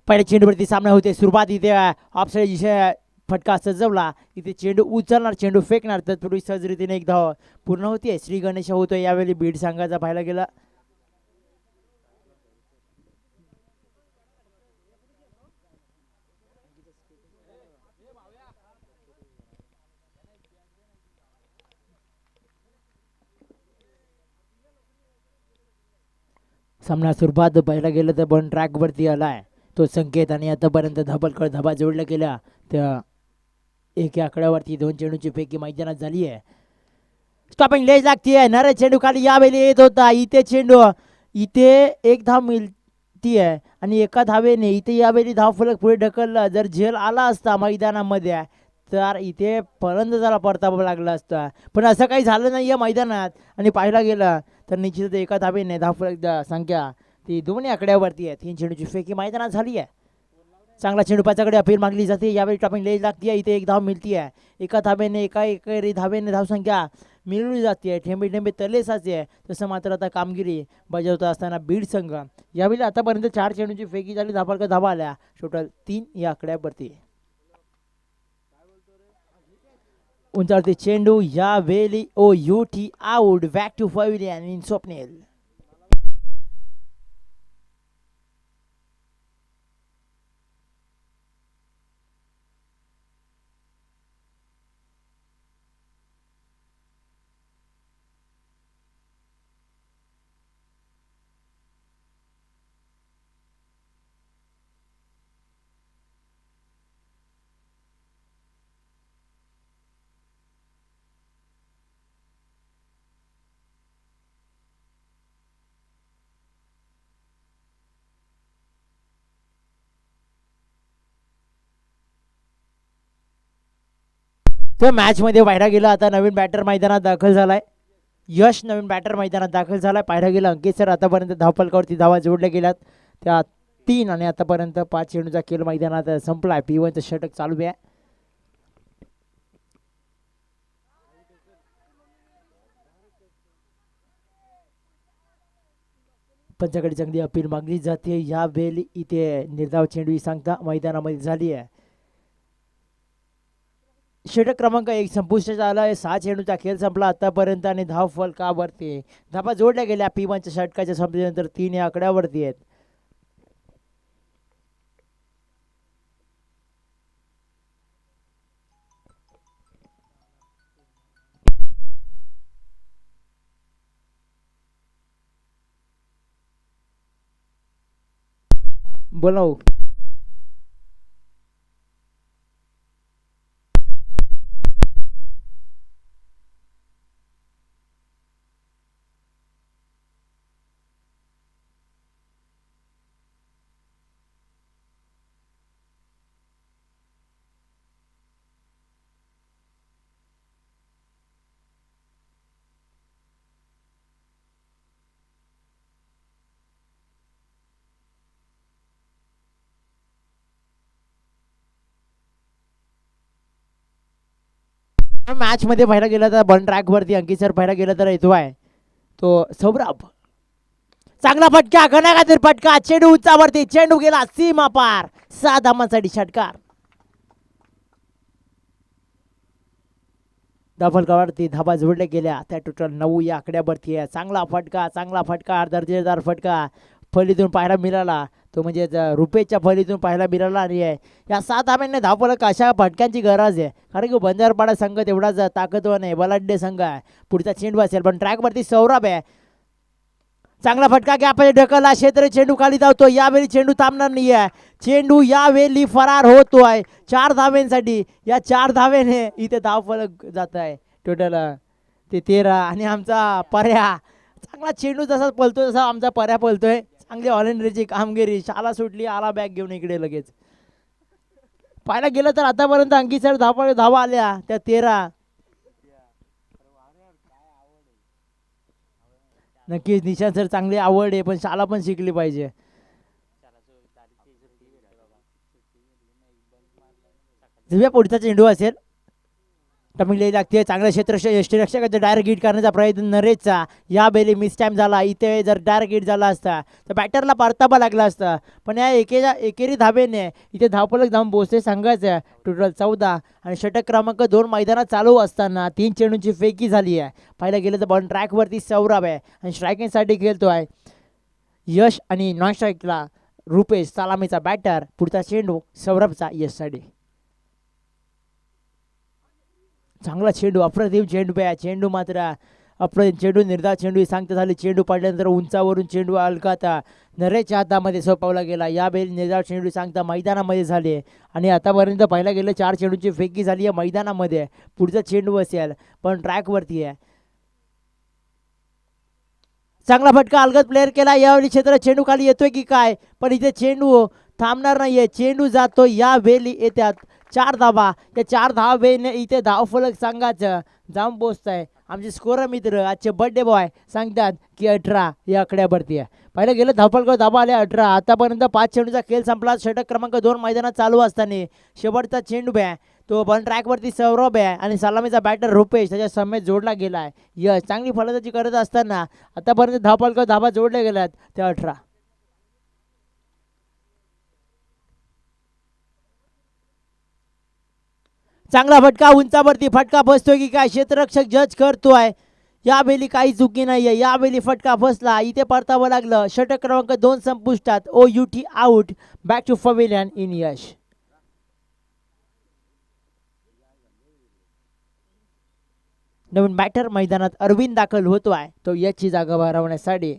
पहिल्या चेंडूवरती सामना होते सुरुवात. इथे ऑफसाईड फटका सजवला. इथे चेंडू उचलणार, चेंडू फेकणार, तत्पूर्वी सहज रीतीने एक धाव पूर्ण होतीये. श्री गणेश होतोय यावेळी बीड संघाचा पाहायला गेला. सामना सुरुवात पाहायला गेलं तर पण ट्रॅक वरती आलाय तो संकेत आणि आतापर्यंत धबलकड धबा जोडल्या गेल्या त्या एका आकड्यावरती दोन चेंडूची पैकी मैदानात झाली आहे. स्टॉपिंग लेज लागतीये. नरे चेंडू खाली यावेळी येत होता. इथे चेंडू इथे एक धाव मिळतीये आणि एका धावेने इथे यावेळी धाव फलक पुढे ढकलला. जर झेल आला असता मैदानामध्ये तर इथे फलंदाजाला परतावा लागला असता, पण असं काही झालं नाहीये मैदानात. आणि पाहायला गेलं तर निश्चितच एका धावेने धाव फलक संख्या ती दोन्ही आकड्यावरती आहे. 3 चेंडूची फेकी मैदानात झाली आहे. चांगला चेंडू पाचाकडे अपील मागली जाते. यावेळी टॉपिंग लेज लागते. इथे एक धाव मिळतीये. एका धावेने एका धावेने धावसंख्या मिळवली जाते. ठेंबे ठेंबे तले साचे. तसं मात्र आता कामगिरी बजावत असताना बीड संघ यावेळी आतापर्यंत 4 चेंडूची फेकी झाली. धावा आल्या टोटल 3 या आकड्यावरती. उंचावरती चेंडू यावेळी OUT out. Back to pavilion in Swapnil. तर मॅच मध्ये पाहायला गेला आता नवीन बॅटर मैदानात दाखल झालाय. यश नवीन बॅटर मैदानात दाखल झालाय. पाहायला गेला अंकित सर आतापर्यंत धावफलकावरती धावा जोडल्या गेल्यात त्या 3 आणि आतापर्यंत 5 चेंडूचा खेळ मैदानात संपलाय. P1चं षटक चालू आहे. पंचाकडे चांगली अपील मागली जाते. यावेळी इथे निर्धाव चेंडू ही सांगता मैदानामध्ये झाली आहे. षटक क्रमांक 1 संपुष्टात आला आहे. 6 चेंडूचा खेळ संपला आतापर्यंत आणि धाव फलकावरती धावा जोडल्या गेल्या. P1च्या षटकाच्या संपल्यानंतर 3 या आकड्यावरती आहेत. बोलाव मॅच मध्ये पाहायला गेलं तर बन ट्रॅक वरती अंकित सर पाहायला गेलं तर येतो आहे तो सौरभ. चांगला फटका घणाघातीर फटका. चेंडू उंचावरती. चेंडू गेला सीमा पार. 6 धावांसाठी षटकार. धावफलकावरती धावा जोडल्या गेल्या त्या टोटल 9 या आकड्यावरती आहे. चांगला फटका दर्जेदार फटका फलीतून पाहायला मिळाला. तो म्हणजे रुपेच्या फलीतून पाहायला मिळाला आणि या 7 धाव्यांनी धावफलक अशा फटक्यांची गरज आहे, कारण की बंजारपाडा संघ तेवढाच ताकदवान आहे, बलाढ्य संघ आहे. पुढचा चेंडू असेल पण ट्रॅकवरती सौरभ आहे. चांगला फटका गॅपमध्ये ढकलला. क्षेत्र चेंडू खाली धावतो. यावेळी चेंडू थांबणार नाही आहे. चेंडू यावेळी फरार होतोय 4 धाव्यांसाठी. या 4 धावेने इथे धावफलक जात आहे टोटल ते 13. आणि आमचा पर्या चांगला चेंडू जसा पळतो तसा आमचा पर्या पळतोय. चांगली ऑलराऊंडरची कामगिरी. शाला सुटली आला बॅग घेऊन इकडे लगेच. पाहायला गेलं तर आतापर्यंत अंकित सर धावा आल्या त्या 13. नक्कीच निशांत सर चांगली आवड आहे पण शाला पण शिकली पाहिजे. पुढचा चेंडू असेल टमिंगली लागते. चांगलं यष्टीरक्षकाचा डायरेक्ट हिट करण्याचा प्रयत्न नरेशचा. या बेली मिस टाइम झाला. इथे जर डायरेक्ट हिट झाला असता तर बॅटरला परतावा लागला असता. पण या एकेरी धाबेने इथे धावफलक जाऊन पोहोचते संघाचं. टोटल 14 आणि षटक क्रमांक 2 मैदानात चालू असताना 3 चेंडूंची फेकी झाली आहे. पाहिलं गेलं तर बॉल ट्रॅकवरती सौरभ आहे आणि स्ट्रायकिंगसाठी खेळतोय यश आणि नॉन स्ट्राईकला रुपेश. सलामीचा बॅटर. पुढचा चेंडू सौरभचा यशसाठी. चांगला चेंडू. अप्रतिम चेंडू आहे. चेंडू मात्र चेंडू निर्धार चेंडू सांगता झाली. चेंडू पडल्यानंतर उंचावरून चेंडू अलकाता नरेशच्या हातामध्ये सोपवला गेला. या बेल निर्धार चेंडू सांगता मैदानामध्ये झाले आणि आतापर्यंत पाहिला गेलं 4 चेंडूची फेकी झाली आहे मैदानामध्ये. पुढचा चेंडू असेल पण ट्रॅकवरती आहे. चांगला फटका अलगद प्लेअर केला. यावेळी क्षेत्र चेंडू खाली येतोय की काय, पण इथे चेंडू थांबणार नाहीये. चेंडू जातो. या वेळी येतात 4 धावा. या 4 धावेने इथे धावफलक संघाचं जाऊन पोहोचत आहे. आमचे स्कोर मित्र आजचे बर्थडे बॉय सांगतात की 18 या आकड्यावरती आहे. पहिलं गेलं धावफलक धाबा आले 18. आतापर्यंत 5 चेंडूचा खेळ संपला. षटक क्रमांक 2 मैदानात चालू असताना शेवटचा चेंडू आहे तो बॉल ट्रॅकवरती सौरभ आहे आणि सलामीचा बॅटर रुपेश त्याच्या समेत जोडला गेला आहे. यश चांगली फलंदाजी करत असताना आतापर्यंत धावफलक धाबा जोडले गेल्यात ते 18. चांगला फटका. उंचावरती फटका बसतोय की काय क्षेत्ररक्षक जज करतोय. यावेळी काही चुकी नाहीये. यावेळी फटका बसला. इथे परतावं लागलं. षटक क्रमांक 2 संपुष्टात. OUT out. Back to pavilion in Yash. नवीन बॅटर मैदानात अरविंद दाखल होतोय तो याची जागा भरवण्यासाठी.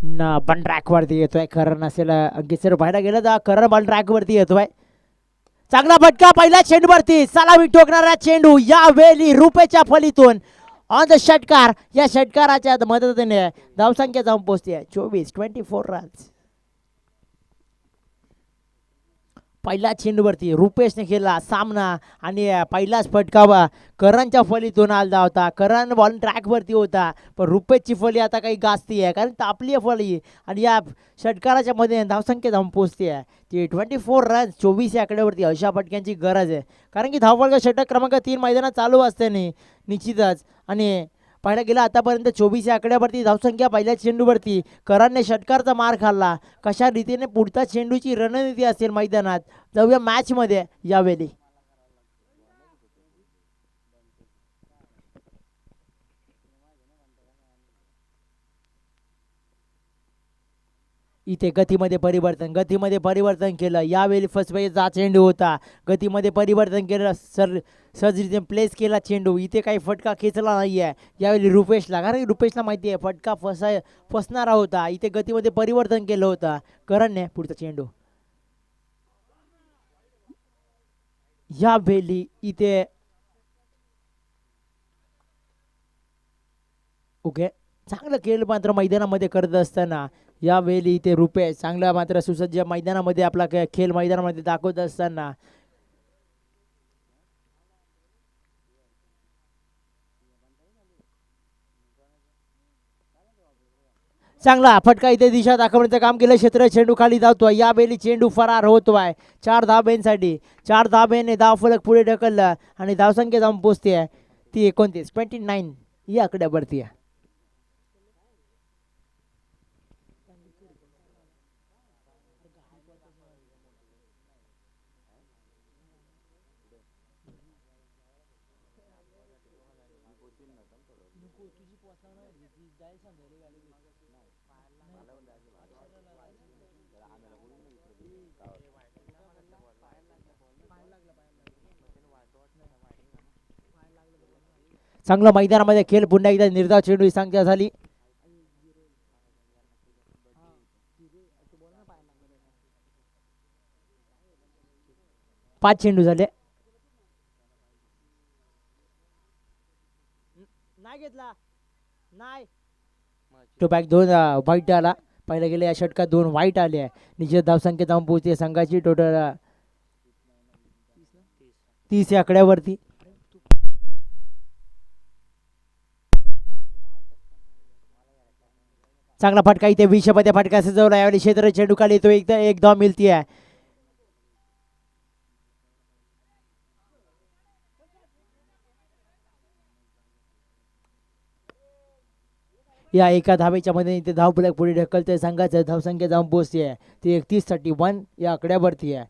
ना पण ट्रॅक वरती येतोय. करण असेल अंकित बाहेर गेलं तर करण बॉल ट्रॅक वरती येतोय. चांगला फटका. पहिला चेंडूवरती सलामी ठोकणारा चेंडू यावेळी रुपेच्या फलीतून ऑन द षटकार. या षटकाराच्या मदतीने धावसंख्या जाऊन पोहोचते 24 रन्स. पहिल्या चेंडूवरती रुपेशने केला सामना आणि पहिलाच फटका करणच्या फलीतून आला होता. करण बॉल ट्रॅकवरती होता पण रुपेशची फली आता काही गाजती आहे कारण तापली आहे फली आणि या षटकाराच्या मध्ये धावसंख्या जाऊन पोहोचते आहे ती 24 रन्स. 24 या आकड्यावरती अशा फटक्यांची गरज आहे कारण की धावफलक षटक क्रमांक 3 मैदानात चालू असते निश्चितच. आणि पाहिला गेला आतापर्यंत 24 या आकड्यावरती धावसंख्या. पहिल्या चेंडूवरती करणने षटकारचा मार खाल्ला. कशा रीतीने पुढच्या चेंडूची रणनीती असेल मैदानात जाऊया मॅचमध्ये. यावेळी इथे गतीमध्ये परिवर्तन केलं. यावेळी फर्स्ट पेजचा चेंडू होता. गतीमध्ये परिवर्तन केलं. सहजरीतीने प्लेस केला चेंडू. इथे काही फटका खेचला नाही आहे यावेळी रुपेशला कारण रुपेशला माहिती आहे फटका फसणारा होता. इथे गतीमध्ये परिवर्तन केलं होतं करणने. पुढचा चेंडू यावेळी इथे ओके चांगलं खेळ मात्र मैदानामध्ये करत असताना यावेळी इथे रुपेश चांगला मात्र सुसज्ज मैदानामध्ये आपला खेळ मैदानामध्ये दाखवत असताना चांगला फटका. इथे दिशा दाखवण्याचं काम केलं. क्षेत्र चेंडू खाली धावतोय. यावेळी चेंडू फरार होतोय 4 धाब्यांसाठी. 4 धाब्याने धावफलक पुढे ढकललं आणि धावसंख्या जाऊन पोहोचते ती 29 या आकड्यावरती आहे. चांगलं मैदानामध्ये खेळ पुन्हा एकदा निर्धाव चेंडू ही संख्या झाली. पाच चेंडू झाले. नाही घेतला नाही तो बॅक दोन वाईट आला. पहिल्या गेल्या या षटकात 2 वाईट आले. निश्चित धावसंख्या जाऊन पोहोचते संघाची टोटल 30 या आकड्यावरती. चांगला फटका इथे 20 मध्ये फटका सजवला. यावेळी क्षेत्र चेंडू खाली येतो. एकदा एक धाव मिळतीये. या एका धावेच्या मध्ये इथे धाव फलक पुढे ढकलते संघाचं. धावसंख्या जाऊन पोहोचते ती 31-31 या आकड्यावरती आहे.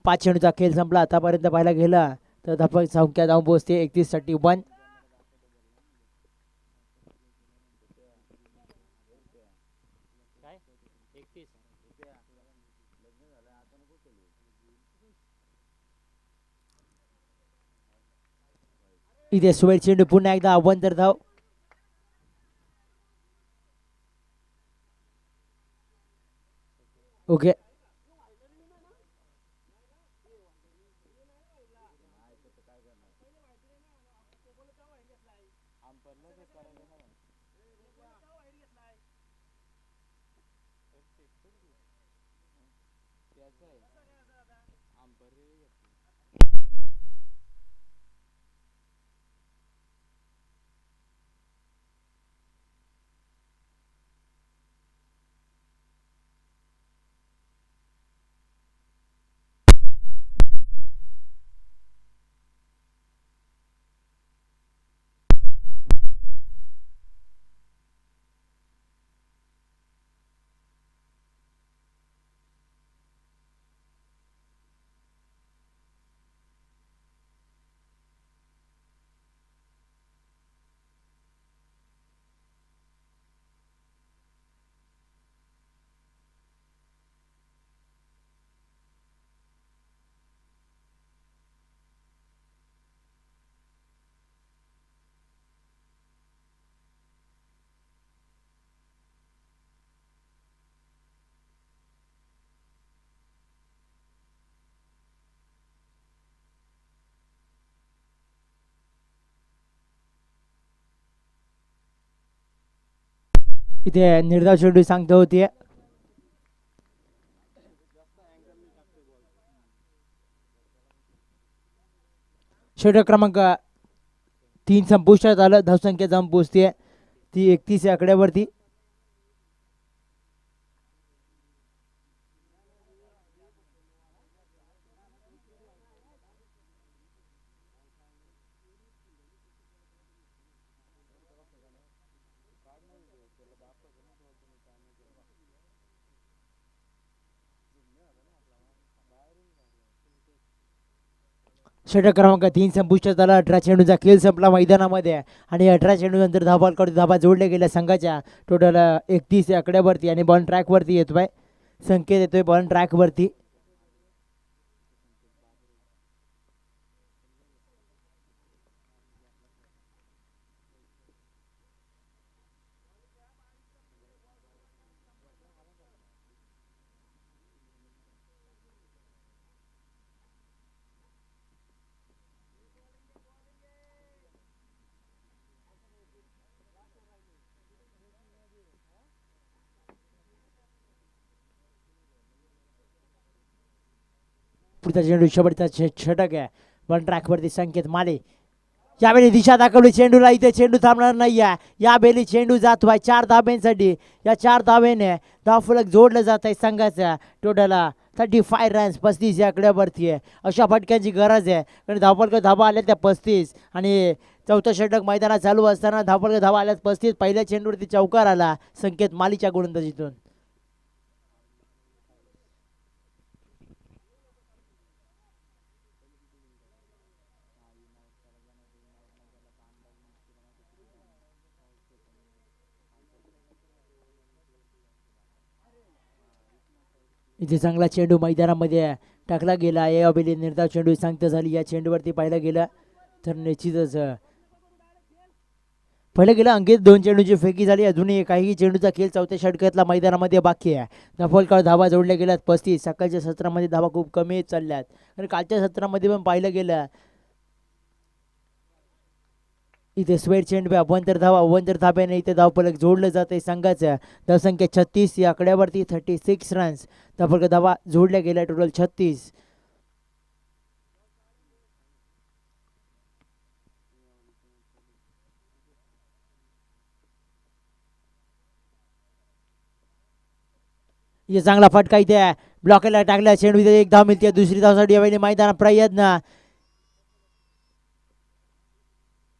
5 चेंडूचा खेळ संपला आतापर्यंत पाहायला गेला तर धाव संख्या जाऊन पोहोचते 31-31. इथे सुवेल चेंडू पुन्हा एकदा अवंतर धाव. ओके इथे निर्धाव चेंडू सांगता होती. षटक क्रमांक 3 संपुष्टात आलं. धावसंख्या जाऊन पोहोचते ती 31 या आकड्यावरती. षटक क्रमांक 3 संपुष्टात आला. 18 चेंडूचा खेळ संपला मैदानामध्ये आणि 18 चेंडू नंतर धावा करतो धावा जोडल्या गेल्या संघाच्या टोटल 31 या आकड्यावरती आणि बॉल ट्रॅक वरती येतोय. संकेत येतोय बॉल ट्रॅक वरती. पुढचा चेंडू शेवटचा षटक आहे. वन ट्रॅक वरती संकेत माले. यावेळी दिशा दाखवली चेंडूला. इथे चेंडू थांबणार नाही आहे. या बेली चेंडू जातो आहे 4 धाब्यांसाठी. या 4 धाब्याने धावफलक जोडलं जात आहे संघाचा. टोटल 35 रन्स 35 या आकड्यावरती आहे. अशा फटक्यांची गरज आहे कारण धावफलक धावा आल्या त्या 35 आणि चौथं षटक मैदानात चालू असताना धावफलक धावा आल्यात 35. पहिल्या चेंडूवरती चौकार आला संकेत मालीच्या गोलंदाजीतून. इथे चांगला चेंडू मैदानामध्ये टाकला गेला. या बेली निर्धाव चेंडू सांगता झाली. या चेंडूवरती पाहिलं गेलं तर निश्चितच पहिलं गेलं अंकित 2 चेंडूची फेकी झाली. अजूनही काही चेंडूचा खेळ चौथ्या षटकातला मैदानामध्ये बाकी आहे. धफलकर धावा जोडल्या गेल्यात 35. सकाळच्या सत्रामध्ये धावा खूप कमी चालल्यात आणि कालच्या सत्रामध्ये पण पाहिलं गेलं इथे स्वेट चेंडू अभ्यंतर धाब्याने इथे धावफलक जोडलं जात आहे. संघाचं धावसंख्या 36 या आकड्यावरती 36 रन्स. धफलकर धावा जोडल्या गेल्या टोटल 36. इथे चांगला फटका इथे ब्लॉकला टाकला चेंडू. इथे एक धाव मिळते. दुसरी धावसाठी यावेळी मैदानात प्रयत्न.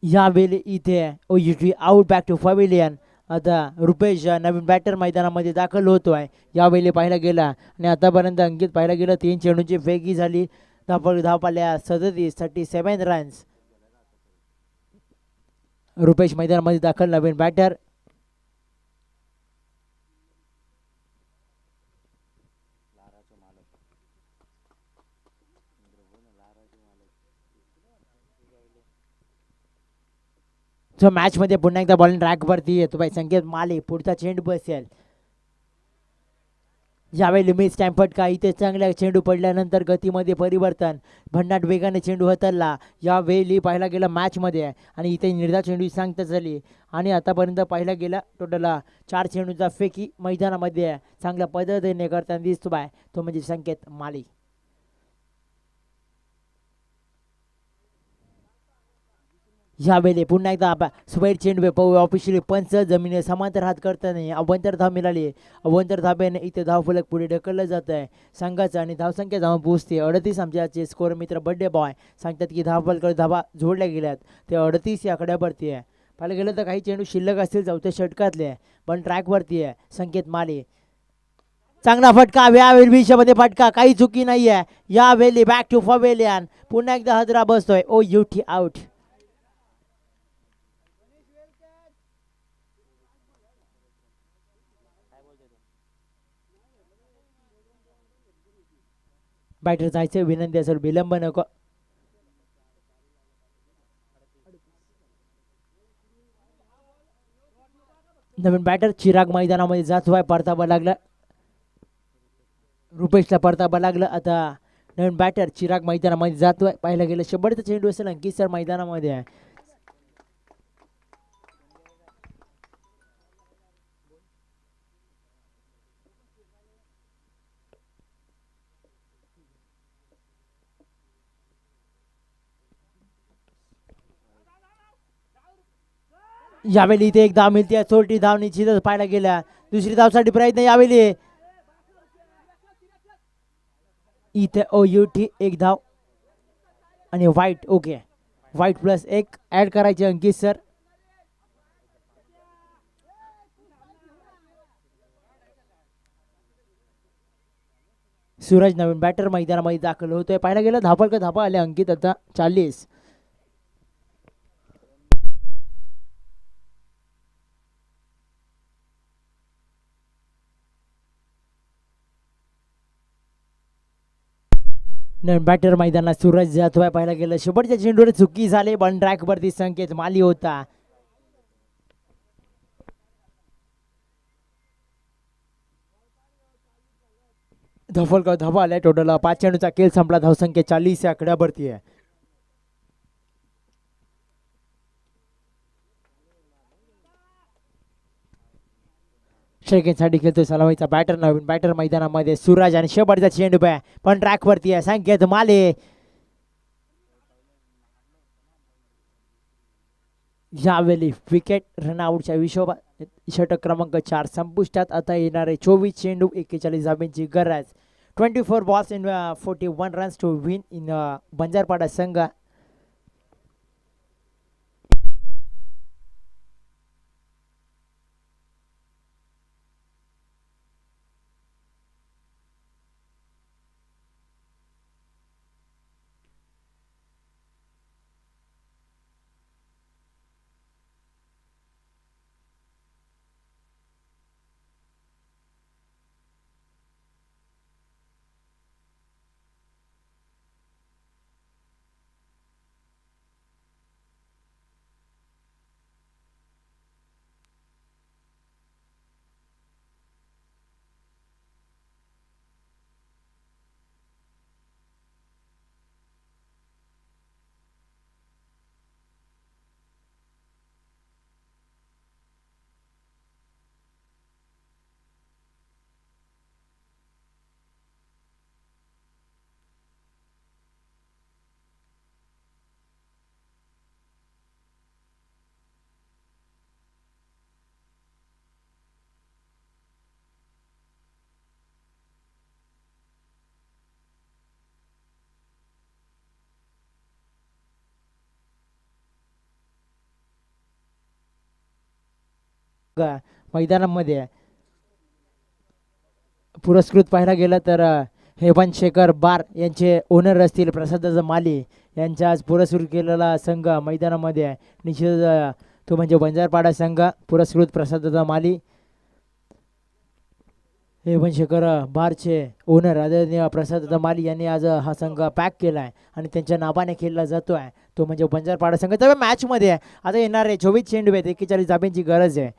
यावेळी इथे ओयुटी आउट बॅक टू पवेलियन. आता रुपेश नवीन बॅटर मैदानामध्ये दाखल होतोय. यावेळी पाहायला गेला आणि आतापर्यंत अंकित पाहायला गेलं 3 चेंडूची फेकी झाली. धाव पाल्या 37 रन्स. रुपेश मैदानामध्ये दाखल नवीन बॅटर. जो मॅच मध्ये पुन्हा एकदा बॉलिंग ट्रॅक वरती येतो बाई संकेत माले. पुढचा चेंडू बसेल. यावेळी मिस टाइम फटका. इथे चांगल्या चेंडू पडल्यानंतर गतीमध्ये परिवर्तन. भन्नाट वेगाने चेंडू हतरला यावेळी पाहायला गेला मॅच मध्ये आणि इथे निर्धाव चेंडू सांगता झाली आणि आतापर्यंत पाहिला गेला टोटल 4 चेंडूचा फेकी मैदानामध्ये चांगल्या पद्धतीने करताना दिसतो बाय तो म्हणजे संकेत माली. यावेळी पुन्हा एकदा स्वेट चेंडू ऑफिशियली पंच जमिनी समांतर हात करताना अभ्यंतर धाव मिळाली. अभ्यंतर धाब्याने इथे धावफलक पुढे ढकललं जात आहे संघाचं आणि धावसंख्या जाऊन पोहोचते 38. आमच्याचे स्कोर मित्र बड्डे बॉय सांगतात की धावफलक धावा जोडल्या गेल्यात ते 38 या आकड्यावरती आहे. पाहिलं गेलं तर काही चेंडू शिल्लक असतील चौथ्या षटकातले पण ट्रॅकवरती आहे संकेत माले. चांगला फटका यावेळी विषयामध्ये फटका काही चुकी नाही आहे. यावेळी बॅक टू पवेलियन. पुन्हा एकदा हजरा बसतोय. ओ युटी आउट. बॅटर जायचं विनंती असेल विलंब नको. नवीन बॅटर चिराग मैदानामध्ये जातोय. परतावा लागला रुपेशला. परतावा लागला. आता नवीन बॅटर चिराग मैदानामध्ये जातोय. पाहिलं गेलं शेवटचा चेंडू असेल अंकित सर मैदानामध्ये आहे. यावेळी इथे एक धाव मिळते. छोटी धाव निश्चितच पाहायला गेल्या. दुसरी धावसाठी प्रयत्न यावेळी इथे ओ युटी एक धाव आणि wide. Okay wide plus 1 add करायचे अंकित सर. सूरज नवीन बॅटर मैदानामध्ये दाखल होतोय. पाहायला गेलं धापा आले अंकित आता 40. बॅटर मैदानात सूरज जातोय. पाहायला गेलं शेवटच्या चेंडूवर चुकी झाली पण ट्रॅक वरती संकेत माली होता. धफलकर धावा आल्या. टोटल 5 चेंडूचा खेळ संपला. धावसंख्या 40 या आकड्यावरती आहे. सेकंडसाठी खेळतोय सलामीचा बॅटर नवीन बॅटर मैदानामध्ये सूरज आणि शेवटचा चेंडू पण ट्रॅक वरती आहे संकेत माले. यावेळी विकेट रनआउटच्या षटक क्रमांक 4 संपुष्टात. आता येणारे 24 चेंडू 41 धाब्यांची गरज. 24 balls in 41 runs to win in Banjarpada संघ. मैदानामध्ये पुरस्कृत पाहायला गेलं तर हेमंत शेखर बार यांचे ओनर असतील प्रसाद माली यांचा आज पुरस्कृत केलेला संघ मैदानामध्ये आहे. निश्चित तो म्हणजे बंजारपाडा संघ पुरस्कृत प्रसाद माली हेमंत शेखर बारचे ओनर आदरणीय प्रसाद माली यांनी आज हा संघ पॅक केला आहे आणि त्यांच्या नावाने खेळला जातो आहे तो म्हणजे बंजारपाडा संघ. तर मॅचमध्ये आता येणारे 24 चेंडू आहेत, 41 धाब्यांची गरज आहे.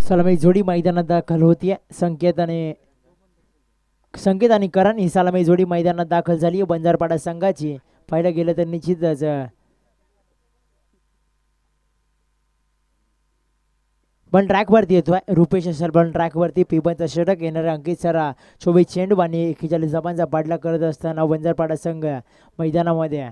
सलामी जोडी मैदानात दाखल होतीये. संकेत आणि करण ही सलामी जोडी मैदानात दाखल झाली आहे बंजारपाडा संघाची. पाहिलं गेलं तर निश्चितच पण ट्रॅकवरती येतोय रुपेश असेल पण ट्रॅकवरती पिबनचा षटक येणारे अंकित सरा 24 चेंडू आणि 41 धाबांचा पाठलाग करत असताना बंजारपाडा संघ मैदानामध्ये.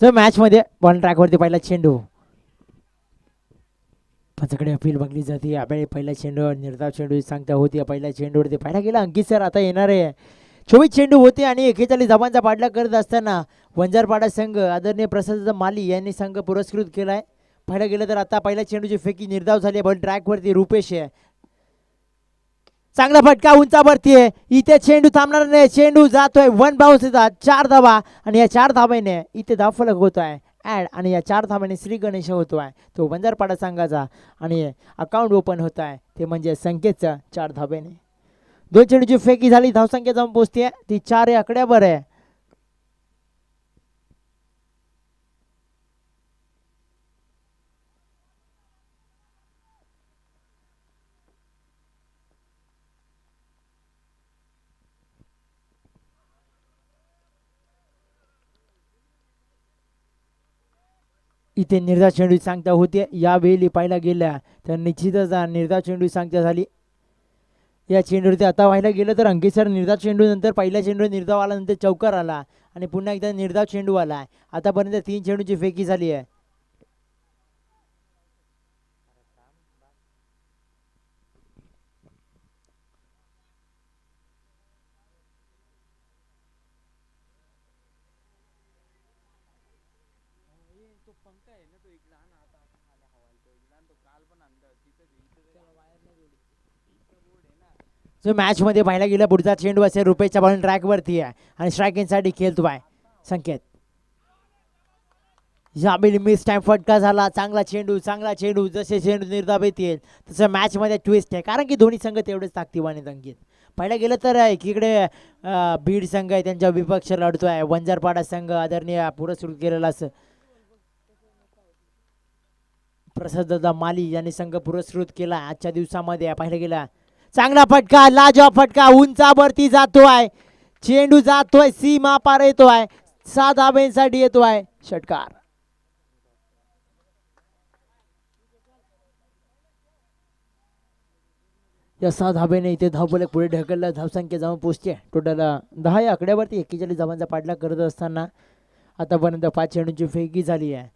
जर मॅच मध्ये बॉल ट्रॅकवरती पहिला चेंडू पंचाकडे अपील बघली जाते. यावेळी पहिला चेंडू निर्धाव चेंडू सांगता होती. पहिल्या चेंडूवरती पाहिला गेला अंकित सर. आता येणार आहे 24 चेंडू होते आणि 41 धाबांचा पाठलाग करत असताना बंजारपाडा संघ आदरणीय प्रसाद माली यांनी संघ पुरस्कृत केलाय. पाहिलं गेलं तर आता पहिल्या चेंडूची फेकी निर्धाव झाली. बॉल ट्रॅकवरती रुपेश आहे. चांगला फटका उंचावरती आहे. इथे चेंडू थांबणार नाही. चेंडू जातोय 1 बाउन्स येतात 4 धाबा आणि या 4 धाब्याने इथे धावफलक होतोय ॲड आणि या 4 धाब्याने श्री गणेश होतोय तो बंजारपाडा संघाचा आणि अकाउंट ओपन होत आहे ते म्हणजे संकेतचा 4 धाब्याने. 2 चेंडूची फेकी झाली. धावसंख्या जाऊन पोहोचते ती 4 आकड्यावर आहे. इथे निर्धाव चेंडू सांगता होते. यावेळी पाहायला गेल्या तर निश्चितच निर्धाव चेंडू सांगता झाली. या चेंडूवरती आता व्हायला गेलं तर अंकित सर निर्धाव चेंडू नंतर पहिल्या चेंडू निर्धाव आला नंतर चौकार आला आणि पुन्हा एकदा निर्धाव चेंडू आला आहे. आतापर्यंत 3 चेंडूची फेकी झाली आहे. जो मॅच मध्ये पाहायला गेलं पुढचा चेंडू असेल रुपेशच्या बॉल ट्रॅकवरती आहे आणि स्ट्रायकिंगसाठी खेळतो आहे संकेत. यावेळी मिस टाइम फटका झाला. चांगला चेंडू जसे चेंडू निर्धाव येतील तसं मॅच मध्ये ट्विस्ट आहे कारण की दोन्ही संघ तेवढेच ताकदीवान आहेत. अंकित पाहायला गेलं तर एकीकडे बीड संघ आहे त्यांच्या विपक्ष लढतो आहे. बंजारपाडा संघ आदरणीय पुरस्कृत केलेला असं प्रसाद माली यांनी संघ पुरस्कृत केला आजच्या दिवसामध्ये. पाहिलं गेला चांगला फटका लाजवाब फटका उंचावरती जातोय. चेंडू जातोय सीमा पार येतोय 6 धाब्यांसाठी येतोय षटकार. या 6 धाब्याने इथे धावफलक पुढे ढकलला. धावसंख्या जाऊन पोहोचते टोटल 10 या आकड्यावरती. 41 धाबांचा पाठलाग करत असताना आतापर्यंत 5 चेंडूंची फेकी झाली आहे.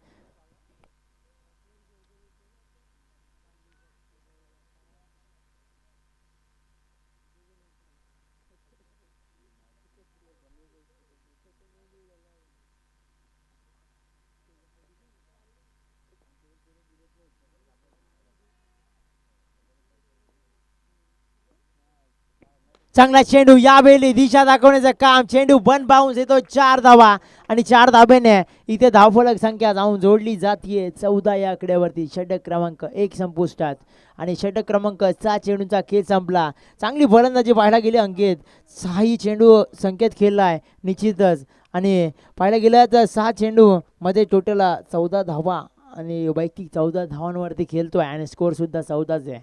चांगला चेंडू यावेळी दिशा दाखवण्याचं काम. चेंडू बन बाउन्स येतो 4 धावा आणि 4 धाब्याने इथे धावफलक संख्या जाऊन जोडली जातीये 14 या आकड्यावरती. षटक क्रमांक 1 संपुष्टात आणि षटक क्रमांक 6 चेंडूचा खेळ संपला. चांगली फलंदाजी पाहायला गेली अंकित. 6 चेंडू संकेत खेळलाय निश्चितच आणि पाहायला गेलं तर 6 चेंडू मध्ये टोटल 14 धावा आणि वैयक्तिक 14 धावांवरती खेळतोय आणि स्कोर सुद्धा 14च आहे.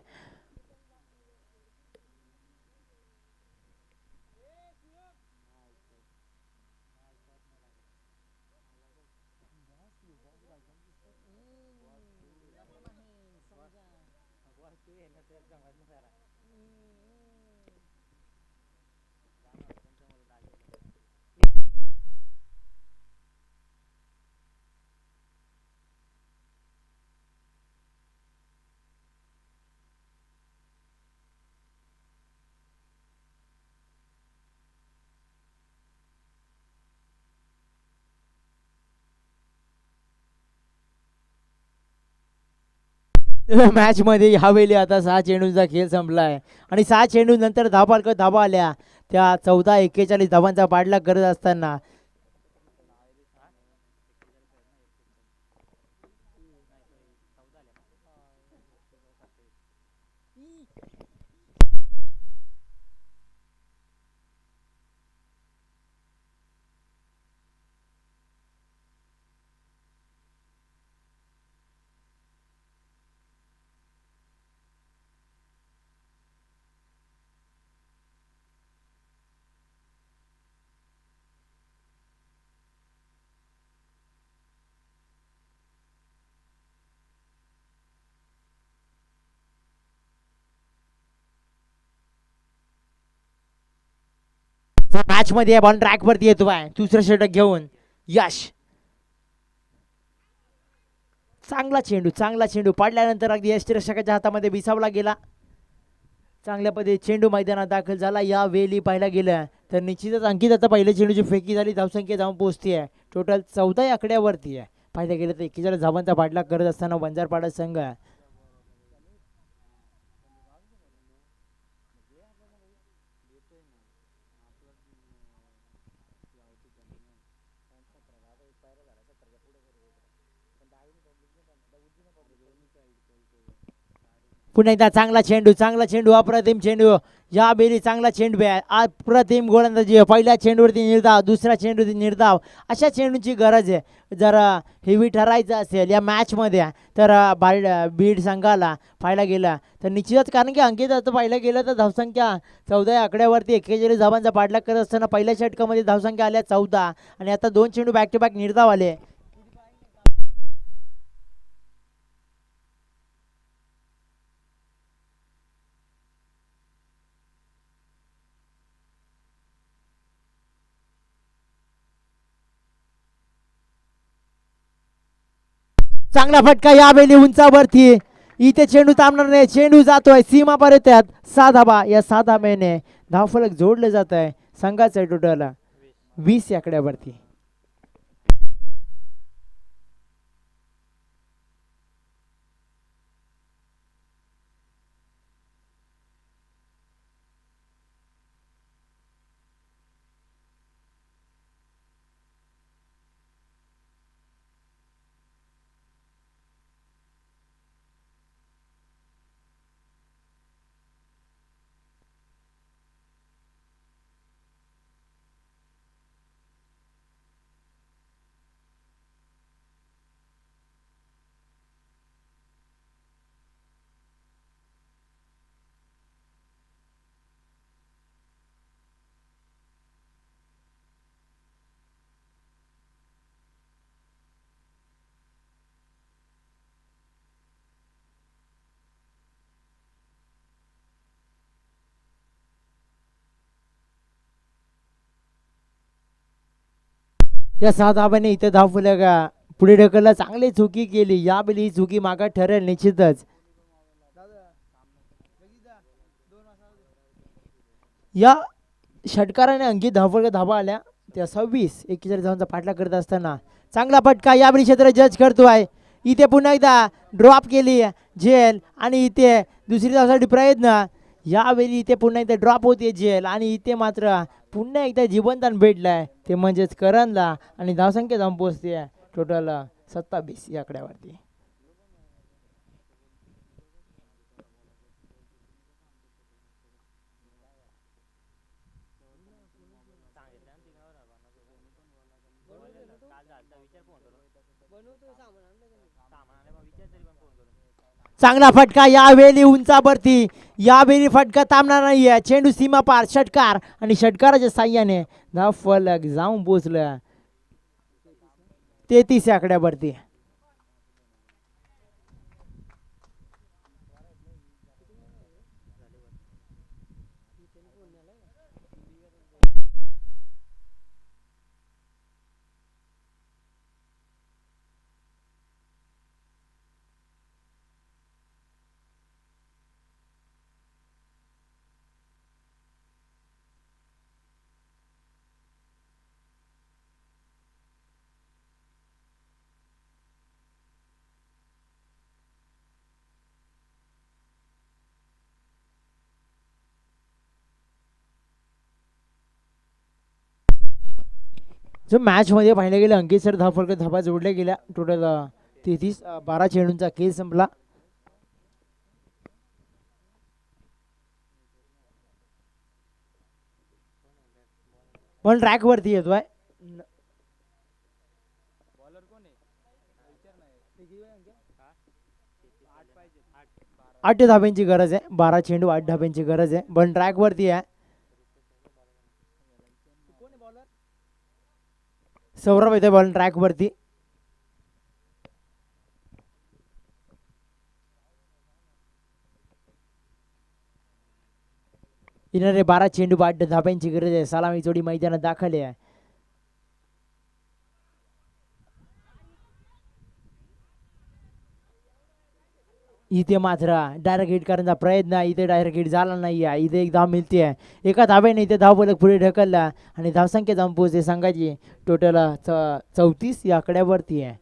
मॅच मध्ये ह्यावेळी आता 6 चेंडूंचा खेळ संपलाय आणि 6 चेंडू नंतर धावा आल्या. त्या 14-41 धावांचा पाठलाग करत असताना मॅच मध्ये बॉल ट्रॅक वरती येतो आहे दुसरं षटक घेऊन यश. चांगला चेंडू पाडल्यानंतर अगदी यष्टिरक्षकाच्या हातामध्ये विसावला गेला. चांगल्या पद्धतीने चेंडू मैदानात दाखल झाला. या वेळी पाहायला गेलं तर निश्चितच अंकित आता पहिल्या चेंडूची फेकी झाली. धावसंख्या जाऊन पोहोचती आहे टोटल 14 आकड्यावरती आहे. पाहायला गेलं तर 41 धावांचा पाठलाग करत असताना वंजारपाडा संघ पुन्हा एकदा चांगला चेंडू अप्रतिम चेंडू. या बेली चांगला चेंडू आहे. अप्रतिम गोलंदाजी. पहिल्या चेंडूवरती निर्धाव, दुसऱ्या चेंडूवरती निर्धाव, अशा चेंडूची गरज आहे. जर हेवी ठरायचं असेल या मॅचमध्ये तर बीड संघाला पाहायला गेला तर निश्चितच. कारण की अंकित आता पाहायला गेलं तर धावसंख्या 14 आकड्यावरती 41 धावांचा पाठलाग करत असताना पहिल्या षटकामध्ये धावसंख्या आल्या 14 आणि आता 2 चेंडू बॅक टू बॅक निर्धाव आले. चांगला फटका यावेळी उंचावरती. इथे चेंडू थांबणार नाही. चेंडू जातोय सीमा पर्यंत 6 धाबा. या 6 धाब्याने धावफलक जोडले जात आहे संघाचं टोटल 20 आकड्यावरती. या 6 धाब्याने इथे धावफलक पुढे ढकलला. चांगली चुकी केली. यावेळी ही चुकी मागा ठरेल निश्चितच. या षटकाराने अंकित धावा आल्या त्या 26-41 धावांचा पाठलाग करत असताना चांगला फटका यावेळी क्षेत्र जज करतोय. इथे पुन्हा एकदा ड्रॉप केली झेल आणि इथे दुसरी धावसाठी प्रयत्न. यावेळी इथे पुन्हा एकदा ड्रॉप होते जेल आणि इथे मात्र पुन्हा एकदा जिवंतदान भेटलाय ते म्हणजेच करणला आणि धावसंख्या जाऊन पोहोचते टोटल 27 या आकड्यावरती. चांगला फटका यावेळी उंचावरती, यावेळी फटका थांबणार नाहीये. चेंडू सीमा पार, षटकार आणि षटकाराच्या साह्याने धाव फलक जाऊन पोहोचलं 33 आकड्यावरती. जो मॅच मध्ये पाहिलं गेलं अंकित सर धावफलक धाबा जोडल्या गेल्या टोटल 33. 12 चेंडूंचा खेळ संपला. पण ट्रॅक वरती येतोय. 8 धाब्यांची गरज आहे. 12 चेंडू 8 धाब्यांची गरज आहे. पण ट्रॅक वरती आहे. सौरभ येतोय बॉल ट्रॅक वरती. येणारे 12 चेंडू 8 धाब्यांची गरज आहे. सलामी जोडी मैदानात दाखल आहे. इथे मात्र डायरेक्ट हिट करण्याचा प्रयत्न, इथे डायरेक्ट हिट झाला नाही आहे. इथे एक धाव मिळते. एका धाब्याने इथे धावफलक पुढे ढकलला आणि धावसंख्या जाऊन पोहोचते संघाची टोटल 34 या आकड्यावरती आहे.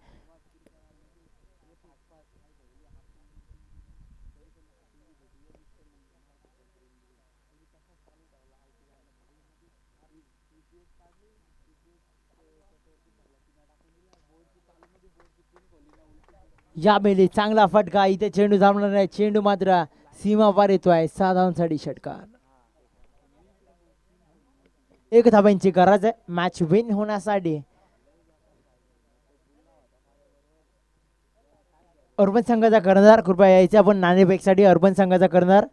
यावेळी चांगला फटका, इथे चेंडू थांबणार नाही. चेंडू मात्र सीमा पार येतोय. 6 धावांसाठी षटकार. 1 धाब्यांची गरज आहे मॅच विन होण्यासाठी. अर्बन संघाचा कर्णधार कृपया यायचे आपण नाणेफेकसाठी. अर्बन संघाचा कर्णधार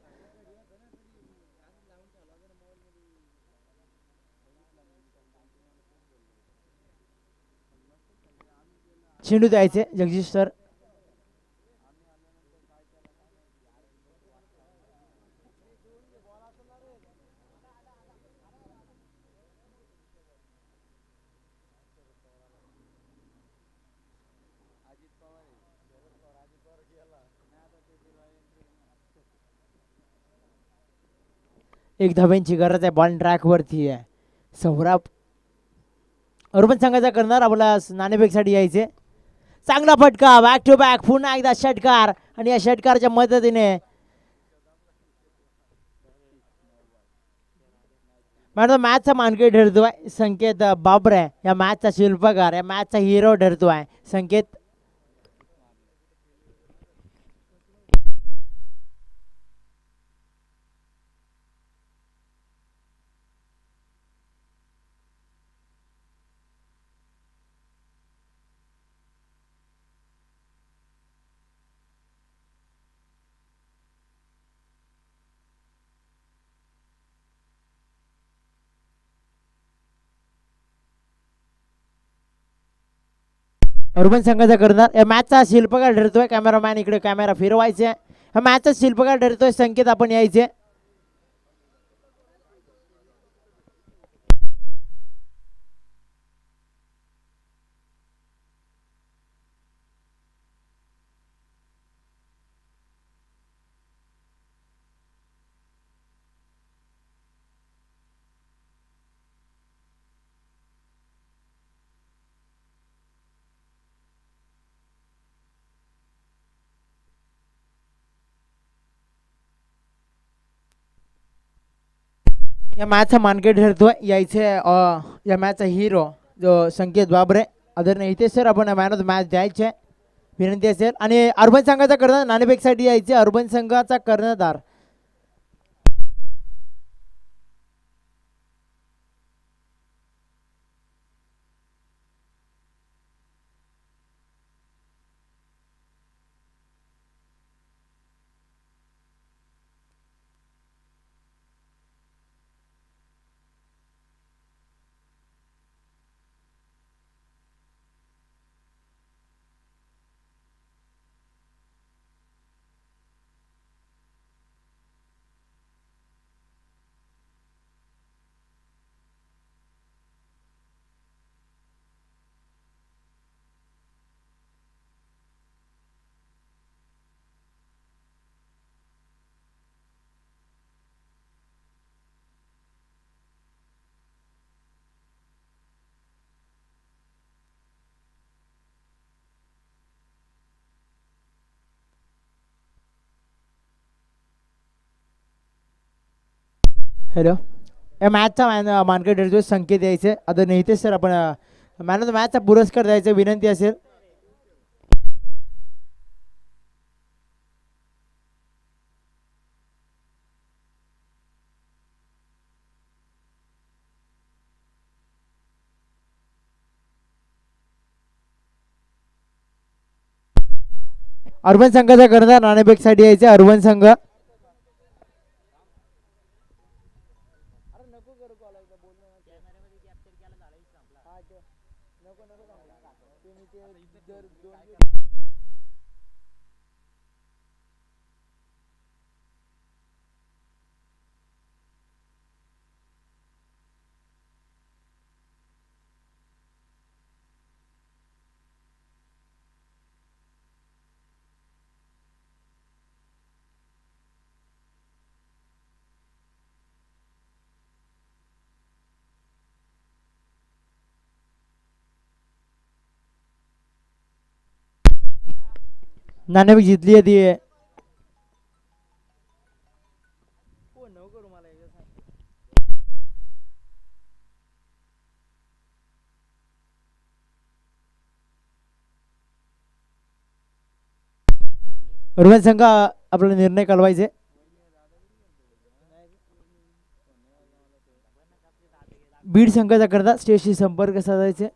चेंडू द्यायचे जगदीश सर. एक धाब्यांची गरज आहे. बॉल ट्रॅक वरती आहे. सौरभ अर्बन संघाचा करणार आपला नाणेफेकसाठी यायचे. चांगला फटका, बॅक टू बॅक, पुन्हा एकदा षटकार आणि या षटकारच्या मदतीने मॅडम मॅचचा मानकरी ठरतोय संकेत बाबरे. या मॅचचा शिल्पकार, या मॅचचा हिरो ठरतोय संकेत. अर्बन संघाचा करणार या मॅचचा शिल्पकार ठरतोय. कॅमेरामॅन इकडे कॅमेरा फिरवायचे. या मॅचचा शिल्पकार ठरतोय संकेत आपण यायचे. या मॅचचा मानकेट ठरतोय यायचे या मॅचचा हिरो जो संकेत बाबरे आदरणीय हितेश सर आपण मॅन ऑफ द मॅच द्यायचे विनंती असेल आणि अर्बन संघाचा कर्णधार नाणेफेकसाठी यायचे अर्बन संघाचा कर्णधार हॅलो या मॅचचा मानकेट ठरतोय संकेत यायचे आदरणीय हितेश सर आपण मॅन ऑफ द मॅचचा पुरस्कार द्यायचा विनंती असेल अर्बन संघाचा कर्णधार नाणेफेकसाठी यायचे अर्बन संघ नाणेफेक जिंकली आहे ती अर्बन संघ आपला निर्णय कळवायचे बीड संघाचा कर्णधार स्टेजशी संपर्क साधायचे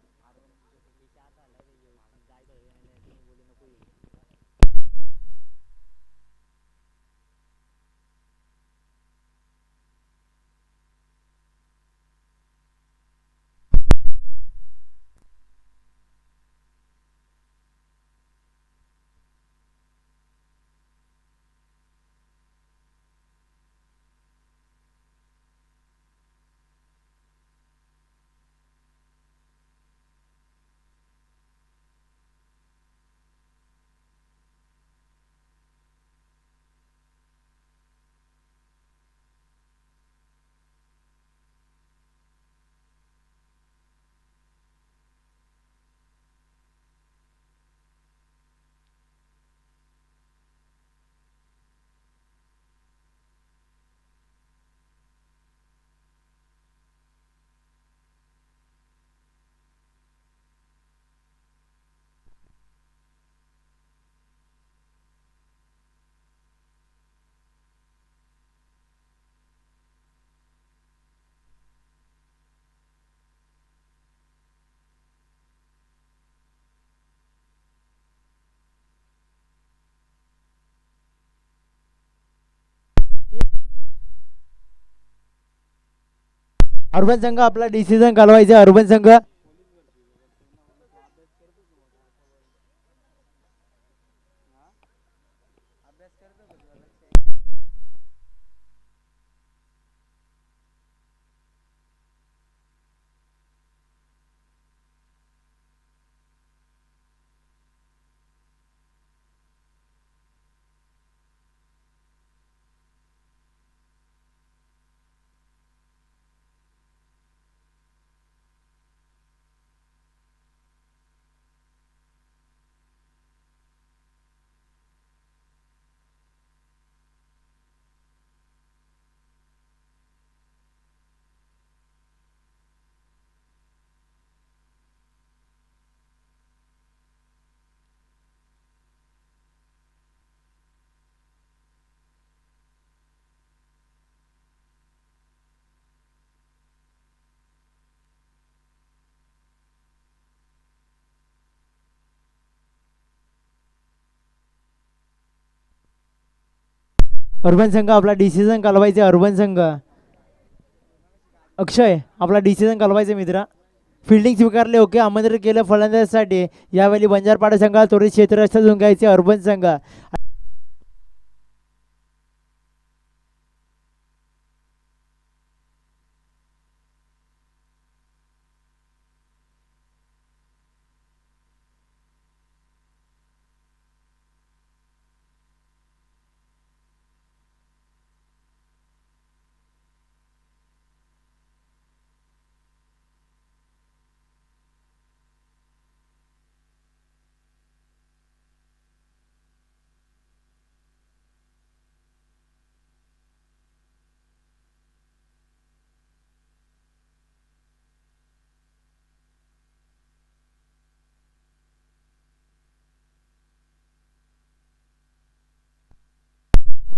अर्बन संघ आपला डिसिजन घालवायचा अर्बन संघ अर्बन संघ आपला डिसिजन कालवायचे. अर्बन संघ अक्षय आपला डिसिजन कालवायचे मित्रा. फिल्डिंग स्वीकारले. ओके आमंत्रित केलं फलंदाजासाठी. यावेळी बंजारपाडा संघाला त्वरित क्षेत्ररक्षण जिंकायचे अर्बन संघ.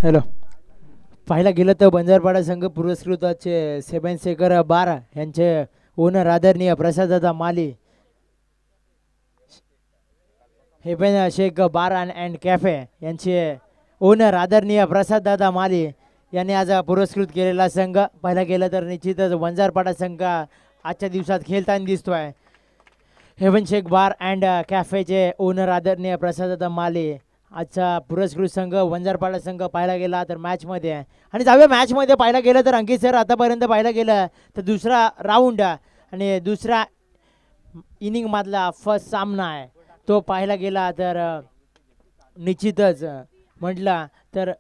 हॅलो. पाहायला गेलं तर बंजारपाडा संघ पुरस्कृताचे शेखर बार यांचे ओनर आदरणीय प्रसाददादा माली, heaven Shaikh bar and cafe यांचे ओनर आदरणीय प्रसाददादा माली यांनी आज पुरस्कृत केलेला संघ. पाहायला गेलं तर निश्चितच बंजारपाडा संघ आजच्या दिवसात खेळताना दिसतोय. हेवन शेख बार अँड कॅफेचे ओनर आदरणीय प्रसाददादा माली आजचा पुरस्कृत संघ बंजारपाडा संघ पाहायला गेला तर मॅचमध्ये. आणि जाऊया मॅचमध्ये पाहायला गेलं तर अंकित सर आतापर्यंत पाहायला गेलं तर दुसरा राऊंड आणि दुसरा इनिंगमधला फर्स्ट सामना आहे तो पाहायला गेला तर निश्चितच म्हटलं तर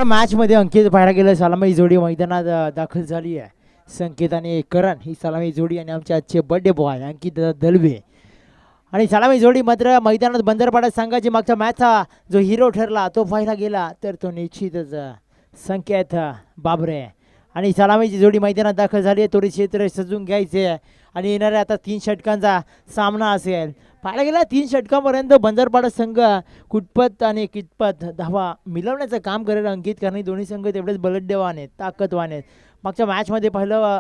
मॅच मध्ये अंकित पाहायला गेलं सलामी जोडी मैदानात दाखल झाली आहे. संकेत आणि करण ही सलामी जोडी आणि आमचे आजचे बर्थडे बॉय अंकित दलवे आणि सलामी जोडी मात्र मैदानात बंदरपाडा संघाची मागच्या मॅचचा जो हिरो ठरला तो पाहायला गेला तर तो निश्चितच संकेत बाबरे. आणि सलामीची जोडी मैदानात दाखल झाली आहे. थोडी क्षेत्र सजून घ्यायचे आणि येणाऱ्या आता 3 षटकांचा सामना असेल. पाहायला गेला 3 षटकांपर्यंत बंदरपाडा संघ कुटपत आणि कितपत धावा मिळवण्याचं काम करेल अंकित, कारण दोन्ही संघ तेवढेच बलद्यवान आहेत, ताकदवान आहेत. मागच्या मॅचमध्ये पाहिलं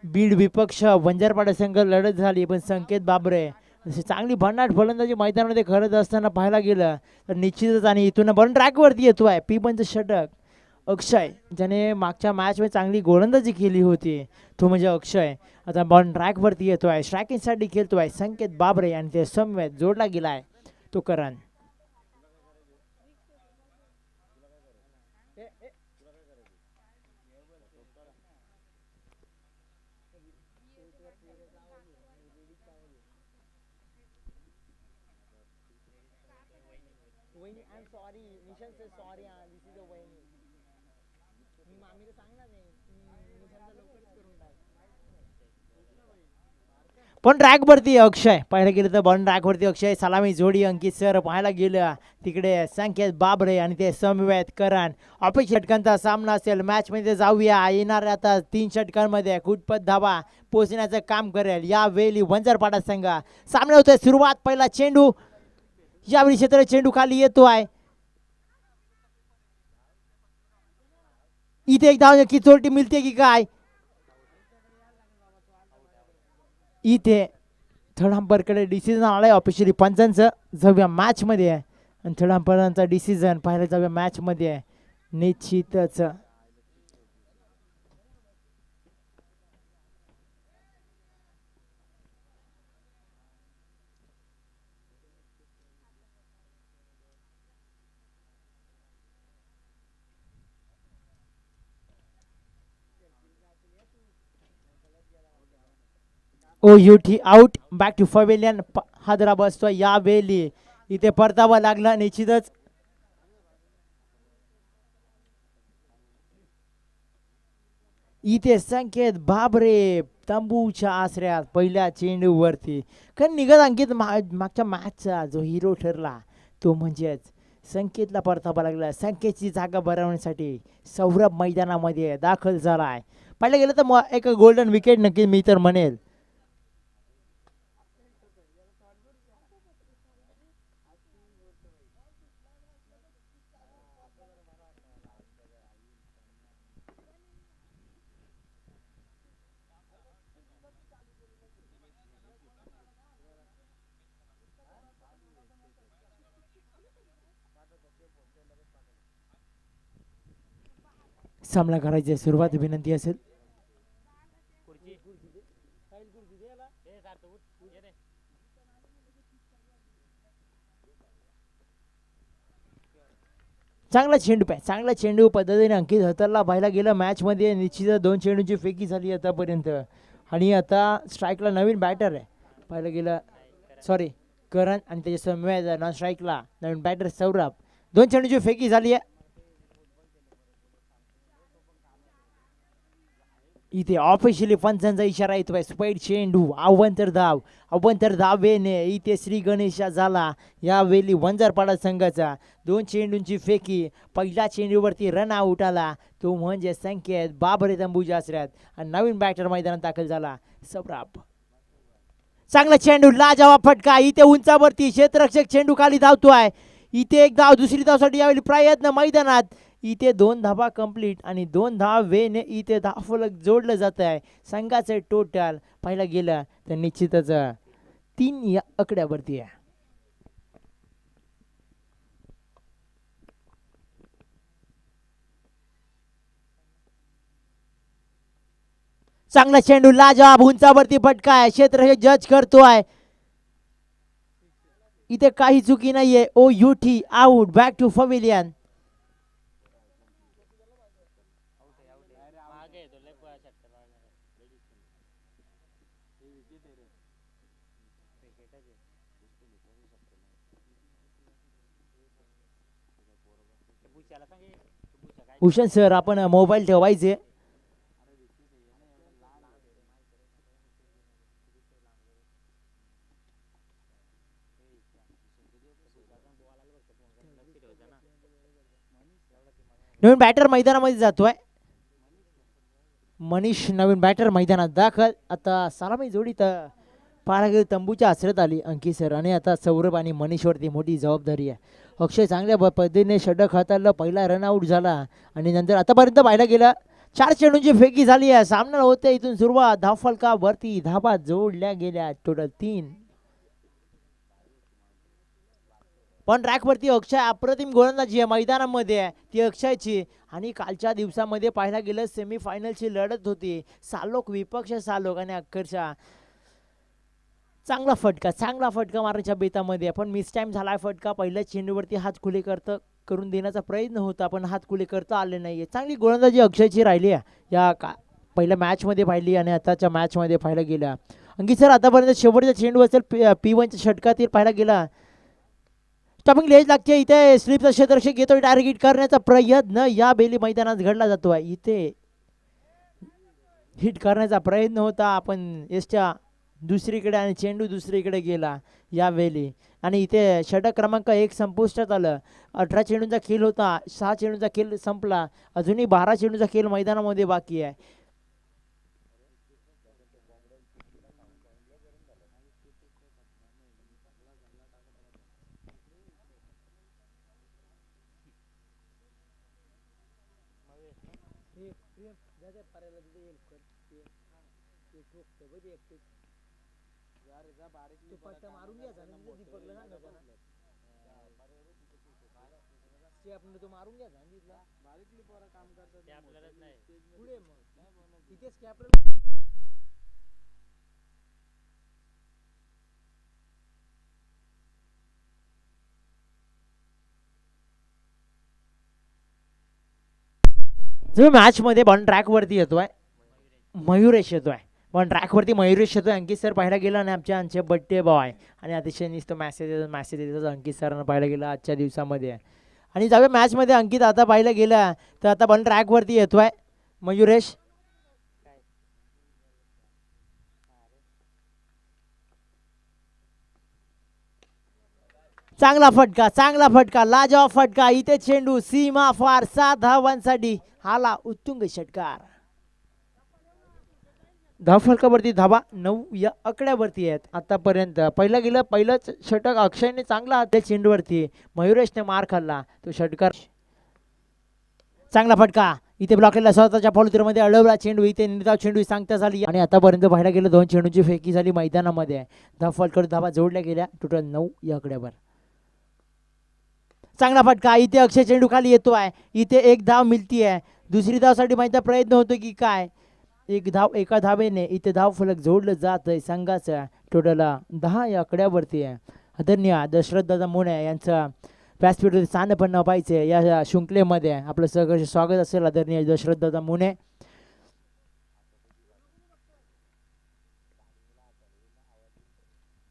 बीड विपक्ष बंजारपाडा संघ लढत झाली पण संकेत बाबरे चांगली भन्नाट फलंदाजी मैदानामध्ये करत असताना पाहायला गेलं तर निश्चितच. आणि इथून बॉल ट्रॅकवरती येतोय P5 षटक अक्षय, ज्याने मागच्या मॅचमध्ये चांगली गोलंदाजी केली होती तो म्हणजे अक्षय. आता बॉल ट्रॅकवरती येतोय, स्ट्रायकिंगसाठी खेळतोय संकेत बाबरे आणि ते समवेत जोडला गेलाय तो करण. पण ट्रॅकवरती अक्षय पाहायला गेलं तर बॉल ट्रॅकवरती अक्षय. सलामी जोडी अंकित सर पाहायला गेलं तिकडे संकेत बाबरे आणि ते समवेत करण. अपेक्षित षटकांचा सामना असेल. मॅचमध्ये जाऊया येणाऱ्या आता 3 षटकांमध्ये कुटपत धावा पोहोचण्याचं काम करेल यावेळी बंजारपाडा संघ. सामना होतोय सुरुवात, पहिला चेंडू यावेळी क्षेत्र चेंडू खाली येतो आहे. इथे एक धाव की चोरटी मिळते की काय, इथे थर्ड अंपायरकडे डिसिजन आलाय ऑफिशियली पंचांचं. जाऊया मॅचमध्ये आहे आणि थर्ड अंपायरांचा डिसिजन पाहायला जाऊया मॅचमध्ये आहे निश्चितच. O U T out back to pavilion. हादरा बसतोय यावेळी. इथे परतावा लागला निश्चितच. इथे संकेत बाबरे तंबूच्या आसऱ्यात पहिल्या चेंडूवरती कारण निघत अंकित मागच्या मॅचचा जो हिरो ठरला तो म्हणजेच संकेतला परतावा लागला. संकेतची जागा भरवण्यासाठी सौरभ मैदानामध्ये दाखल झालाय. पाहिलं गेलं तर एक गोल्डन विकेट नक्की मी तर म्हणेल. सामना करायची सुरुवात विनंती असेल. चांगला चेंडू पद्धतीने अंकित हतरला पाहायला गेलं मॅचमध्ये. निश्चितच 2 चेंडूची फेकी झाली आतापर्यंत आणि आता स्ट्राईकला नवीन बॅटर आहे पाहायला गेलं. सॉरी करण आणि त्याच्या समवेत नॉन स्ट्राईकला नवीन बॅटर सौरभ. 2 चेंडूची फेकी झाली आहे. इथे ऑफिशियली पंचांचा इशारा येतोय. स्पाईड चेंडू अवंतर धावेने इथे श्री गणेशा झाला यावेळी वंजारपाडा संघाचा. 2 चेंडूंची फेकी. पहिल्या चेंडूवरती रन आऊट आला तो म्हणजे संकेत बाबरे तंबूच्या आसऱ्यात आणि नवीन बॅटर मैदानात दाखल झाला सौरभ. चांगला चेंडू लाजवाब फटका. इथे उंचावरती क्षेत्ररक्षक चेंडू खाली धावतोय. इथे एक धाव दुसरी धावसाठी यावेळी प्रयत्न मैदानात. इथे 2 धावा कंप्लीट आणि 2 धावेने इथे धावफलक जोडलं जात आहे. संघाचं टोटल पाहायला गेलं तर निश्चितच 3 या आकड्यावरती आहे. चांगला चेंडू लाजवाब उंचावरती फटका आहे. क्षेत्र जज करतोय. इथे काही चुकी नाहीये. O U T out back to pavilion. Bhushan sir आपण मोबाईल ठेवायचे. नवीन बॅटर मैदानामध्ये जातोय. मनीष नवीन बॅटर मैदानात दाखल. आता सलामी जोडी तर पाहायला गेली तंबूच्या आसऱ्यात आली अंकित सर आणि आता सौरभ आणि मनीषवरती मोठी जबाबदारी आहे. अक्षय चांगल्या पद्धतीने षटक हाताळलं. पहिला रनआउट झाला आणि नंतर आतापर्यंत पाहायला गेलं 4 चेंडूंची फेकी झाली आहे. सामना होते इथून सुरुवात. धावफलकावरती धाबा जोडल्या गेल्या टोटल 3. पण रॅकवरती अक्षय अप्रतिम गोलंदाजी आहे मैदानामध्ये ती अक्षयची. आणि कालच्या दिवसामध्ये पाहायला गेलं सेमीफायनलची लढत होती. सालोक विपक्ष सालोक आणि अक्षरशः चांगला फटका मारण्याच्या बेतामध्ये पण मिस टाइम झाला फटका. पहिल्या चेंडूवरती हात खुले करून देण्याचा प्रयत्न होता पण हात खुले करता आले नाहीये. चांगली गोलंदाजी अक्षयची राहिली आहे या पहिल्या मॅचमध्ये पाहिली आणि आताच्या मॅचमध्ये पाहायला गेला. अंकित सर आतापर्यंत शेवटचा चेंडू असेल P1च्या षटकातील पाहायला गेला. स्टॉपिंग लेज लागते. इथे स्लिपचा क्षेत्ररक्षक घेतोय. टार्गेट करण्याचा प्रयत्न या बेली मैदानात घडला जातोय. इथे हिट करण्याचा प्रयत्न होता आपण एसच्या दुसरीकडे आणि चेंडू दुसरीकडे गेला यावेळी. आणि इथे षटक क्रमांक 1 संपुष्टात आलं. 18 चेंडूंचा खेळ होता. 6 चेंडूंचा खेळ संपला. अजूनही 12 चेंडूचा खेळ मैदानामध्ये बाकी आहे. मॅच मध्ये बॉल ट्रॅक वरती येतोय. मयुरेश येतोय. पण ट्रॅकवरती मयुरेश येतो. अंकित सर पाहायला गेला आणि आमचे बड्डे बॉय आणि अतिशय नुसतं मॅसेज येतो अंकित सरांना पाहायला गेलं आजच्या दिवसामध्ये. आणि जाऊया मॅचमध्ये. अंकित आता पाहायला गेला तर आता पण ट्रॅकवरती येतोय मयुरेश. चांगला फटका लाजवाब फटका. इथे चेंडू सीमा फार 7 धावांसाठी हाला उत्तुंग षटकार. धावफलकावरती धावा 9 या आकड्यावरती आहेत आतापर्यंत. पहिलंच षटक अक्षयने चांगला हात चेंडूवरती. मयुरेशने मार खाल्ला तो षटकार. चांगला फटका इथे ब्लॉक केला स्वतःच्या फॉलोमध्ये अडवला चेंडू. इथे निर्धाव चेंडू सांगता झाली आणि आतापर्यंत पाहायला गेलं 2 चेंडूची फेकी झाली मैदानामध्ये. धावफलकावर धावा जोडल्या गेल्या टोटल 9 या आकड्यावर. चांगला फटका इथे अक्षय चेंडू खाली येतो आहे. इथे एक धाव मिळतीये. दुसरी धावसाठी माहिती प्रयत्न होतो की काय. एका धावेने इथे धाव फलक जोडलं जात आहे संघाचं. टोटल 10 या आकड्यावरती आहे. आदरणीय दशरथ दादा मोने यांचं व्यासपीठावरती स्थान पण पाहिजे या शृंखलेमध्ये. आपलं सगळं स्वागत असेल आदरणीय दशरथ दादा मोने.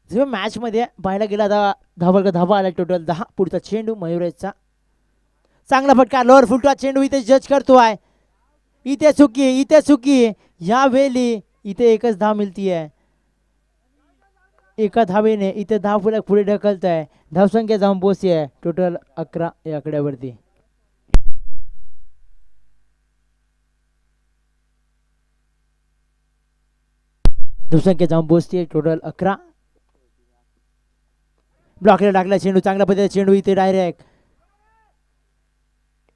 जेव्हा मॅच मध्ये पाहायला गेला धावा आला टोटल 10. पुढचा चेंडू मयुरेशचा. चांगला फटका लोअर फुटवा चेंडू इथे जज करतो आहे. इथे चुकी या वेळी इथे एकच धाव मिळतीये. एका धावेने इथे धाव फलक पुढे ढकलत आहे. धावसंख्या जाऊन पोहोचली आहे टोटल 11 या आकड्यावरती. धावसंख्या जाऊन पोहोचते टोटल 11. ब्लॉकला टाकला चेंडू. चांगल्या पद्धतीने चेंडू इथे डायरेक्ट.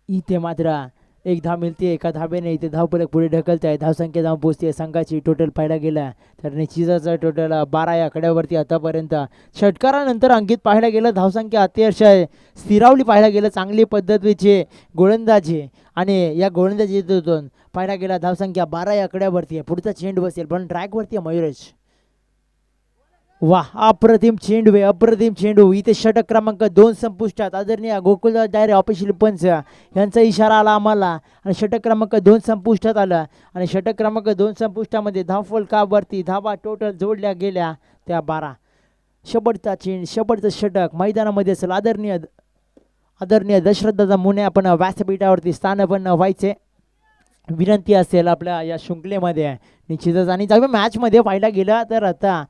इथे मात्र एक धाव मिळते. एका धावेने इथे धाव फलक पुढे ढकलत आहे. धावसंख्या जाऊन पोहोचते संघाची. टोटल पाहायला गेला तर निश्चितच टोटल 12 या आकड्यावरती आतापर्यंत. षटकारानंतर अंकित पाहायला गेलं धावसंख्या अतिशय स्थिरावली पाहायला गेलं. चांगली पद्धतीचे गोलंदाजी आणि या गोलंदाजीतून पाहायला गेला धावसंख्या 12 या आकड्यावरती आहे. पुढचा चेंडू बसेल पण ट्रॅकवरती आहे मयुरेश. वाह अप्रतिम चेंडू. इथे षटक क्रमांक 2 संपुष्टात. आदरणीय गोकुल डायरे ऑफिशियल पंच यांचा इशारा आला आम्हाला आणि षटक क्रमांक 2 संपुष्टात आला. आणि षटक क्रमांक 2 संपुष्टामध्ये धावफलकावरती धावा टोटल जोडल्या गेल्या त्या 12. शेवटचं षटक मैदानामध्ये असेल. आदरणीय दशरथदादा मुने आपण व्यासपीठावरती स्थान पण व्हायचे विनंती असेल आपल्या या शृंखलेमध्ये निश्चितच. आणि जेव्हा मॅच मध्ये पाहायला गेला तर आता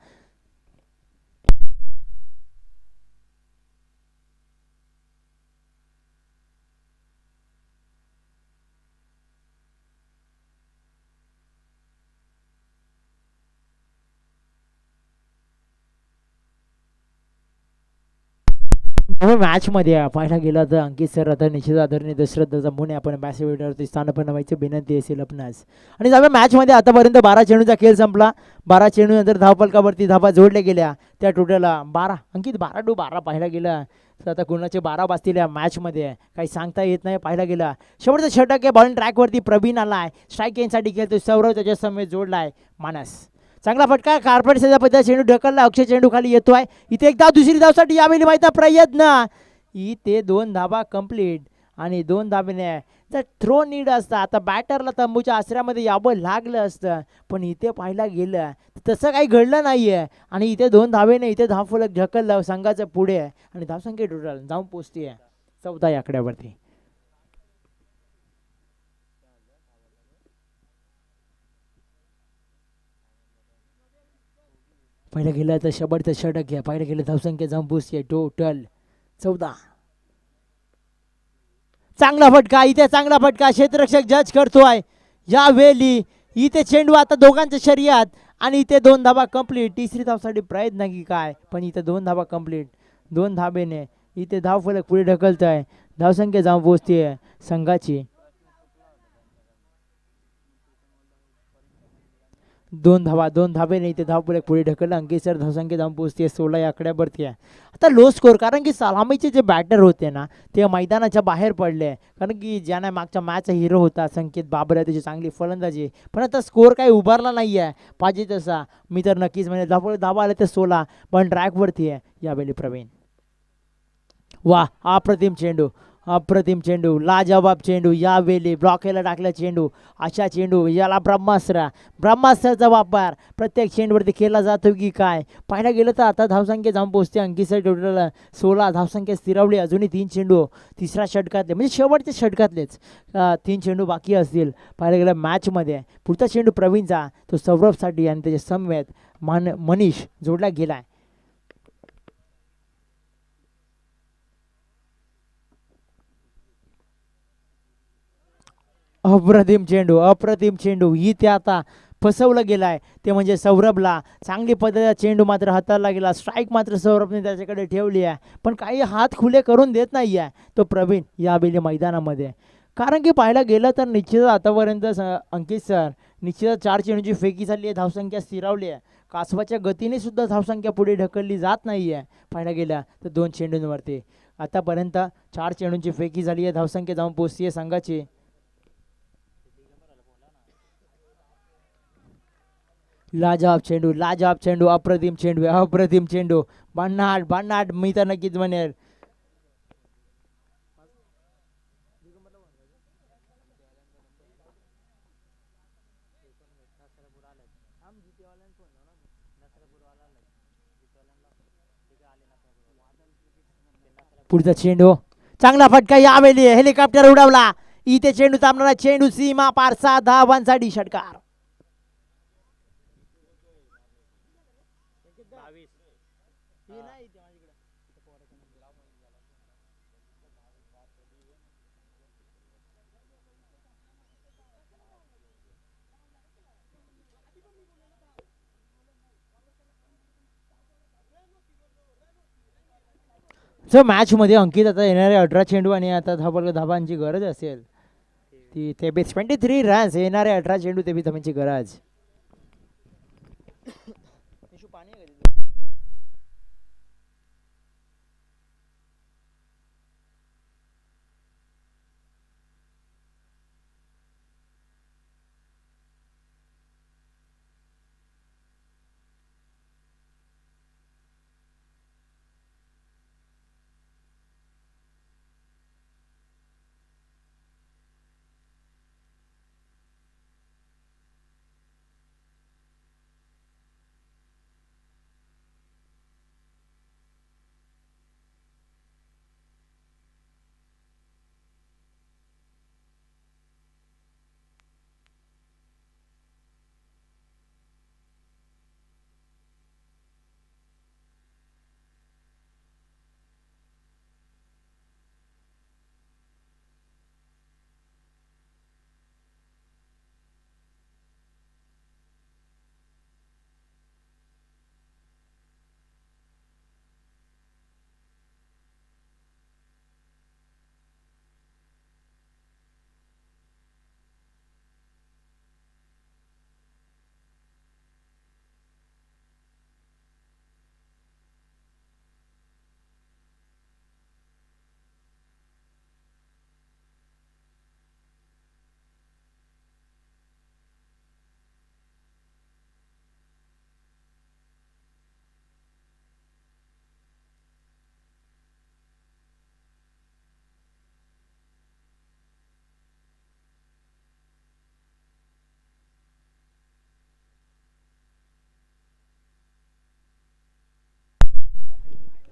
मॅच मध्ये पाहायला गेला तर अंकित सर आता निश्चित आदरणीय दशरथदादा मुने आपण व्यासपीठावरती स्थान पण व्हायची विनंती असेल आपणास. आणि जेव्हा मॅच मध्ये आतापर्यंत 12 चेंडूचा खेळ संपला. 12 चेंडू नंतर धावफलकावरती धावा जोडल्या गेल्या त्या टोटल 12. अंकित 12 पाहायला गेला तर आता कोणाचे 12 वाजतील या मॅच मध्ये काही सांगता येत नाही. पाहायला गेला शेवटचं षटक आहे. बॉलिंग ट्रॅकवरती प्रवीण आलाय. स्ट्राईक गेमसाठी खेळतो. सौरव त्याच्या समेत जोडलाय मानस. चांगला फटका कार्पेट सध्या पद्धतीने चेंडू ढकलला. अक्षय चेंडू खाली येतोय. इथे एक धाव दुसरी धावसाठी यावेळी माहिती प्रयत्न. इथे 2 धावा कंप्लीट आणि 2 धावेने जर थ्रो नीड असता आता बॅटरला तंबूच्या आसऱ्यामध्ये यावं लागलं असतं. पण इथे पाहायला गेलं तसं काही घडलं नाहीये. आणि इथे 2 धावेने इथे धावफलक ढकललं संघाचं पुढे आणि धावसंख्या टोटल जाऊन पोचते 14 या आकड्यावरती. पाहिलं गेलं तर शेवटचं षटक घ्या. पाहिलं गेलं धावसंख्या जाऊन पोचते टोटल 14. चांगला फटका क्षेत्ररक्षक जज करतोय यावेळी. इथे चेंडू आता दोघांच्या शर्यत आणि इथे 2 धावा कंप्लीट. तिसरी धावसाठी प्रयत्न की काय पण इथे 2 धावा कंप्लीट. 2 धावेने इथे धावफलक पुढे ढकलत आहे. धावसंख्या जाऊन पोचते संघाची 2 धावेने इथे धावफलक पुढे ढकललं. अंकित धावसंख्या जाऊन पोहोचते 16 या आकड्यावरती आहे. आता लो स्कोर कारण की सलामीचे जे बॅटर होते ना ते मैदानाच्या बाहेर पडले. कारण की ज्याने मागच्या मॅचचा हिरो होता संकेत बाबर त्याची चांगली फलंदाजी. पण आता स्कोर काही उभारला नाही आहे पाहिजे तसा. मी तर नक्कीच म्हणजे धावा आले तर 16 पण ट्रॅकवरती आहे यावेळी प्रवीण. वा अप्रतिम अप्रतिम चेंडू, लाजवाब चेंडू, यावेळी ब्लॉकेला टाकला चेंडू. अशा चेंडू याला ब्रह्मास्त्राचा वापर प्रत्येक चेंडूवरती केला जातो की काय पाहायला गेलं तर आता धावसंख्या जाऊन पोहोचते अंकीसर टोटल 16 धावसंख्या स्थिरावली. अजूनही 3 चेंडू तिसऱ्या षटकातले म्हणजे शेवटच्या षटकातलेच 3 चेंडू बाकी असतील पाहायला गेलं मॅचमध्ये. पुढचा चेंडू प्रवीणचा तो सौरभसाठी आणि त्याच्या समवेत मनीष जोडला गेलाय. अप्रतिम चेंडू इथे आता फसवलं गेलाय ते म्हणजे सौरभला. चांगली पद्धतीचा चेंडू मात्र हाताळला गेला. स्ट्राईक मात्र सौरभने त्याच्याकडे ठेवली आहे पण काही हात खुले करून देत नाही आहे तो प्रवीण यावेळी मैदानामध्ये. कारण की पाहायला गेलं तर निश्चितच आतापर्यंत अंकित सर निश्चितच 4 चेंडूची फेकी झाली आहे. धावसंख्या स्थिरावली आहे. कासवाच्या गतीने सुद्धा धावसंख्या पुढे ढकलली जात नाही आहे पाहायला गेल्या तर 2 चेंडूंवरती. आतापर्यंत 4 चेंडूंची फेकी झाली आहे. धावसंख्या जाऊन पोहोचली आहे संघाची. लाजवाब चेंडू अप्रतिम चेंडू भन्नाट मी तर नक्कीच म्हणेल. पुढचा चेंडू चांगला फटका यावेळी हेलिकॉप्टर उडवला. इथे चेंडू थांबणारा चेंडू सीमा पार 7 धावांसाठी षटकार. सर मॅचमध्ये अंकित आता येणारे 18 चेंडू आणि आता धाबांची गरज असेल ती 23 रन्स येणारे 18 चेंडू 23 धाबांची गरज.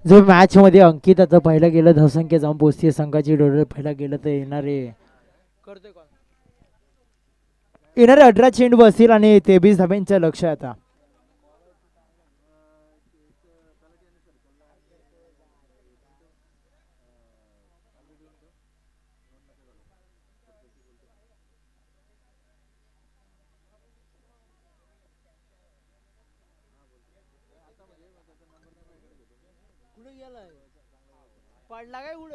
जो मॅच मध्ये अंकित आता पहिला गेलं धावसंख्या जाऊन पोहोचते संघाची टोटल पहिला गेलं तर येणारे 18 चेंडू असतील आणि 23 धाब्यांचं लक्ष आता. पडला काय उड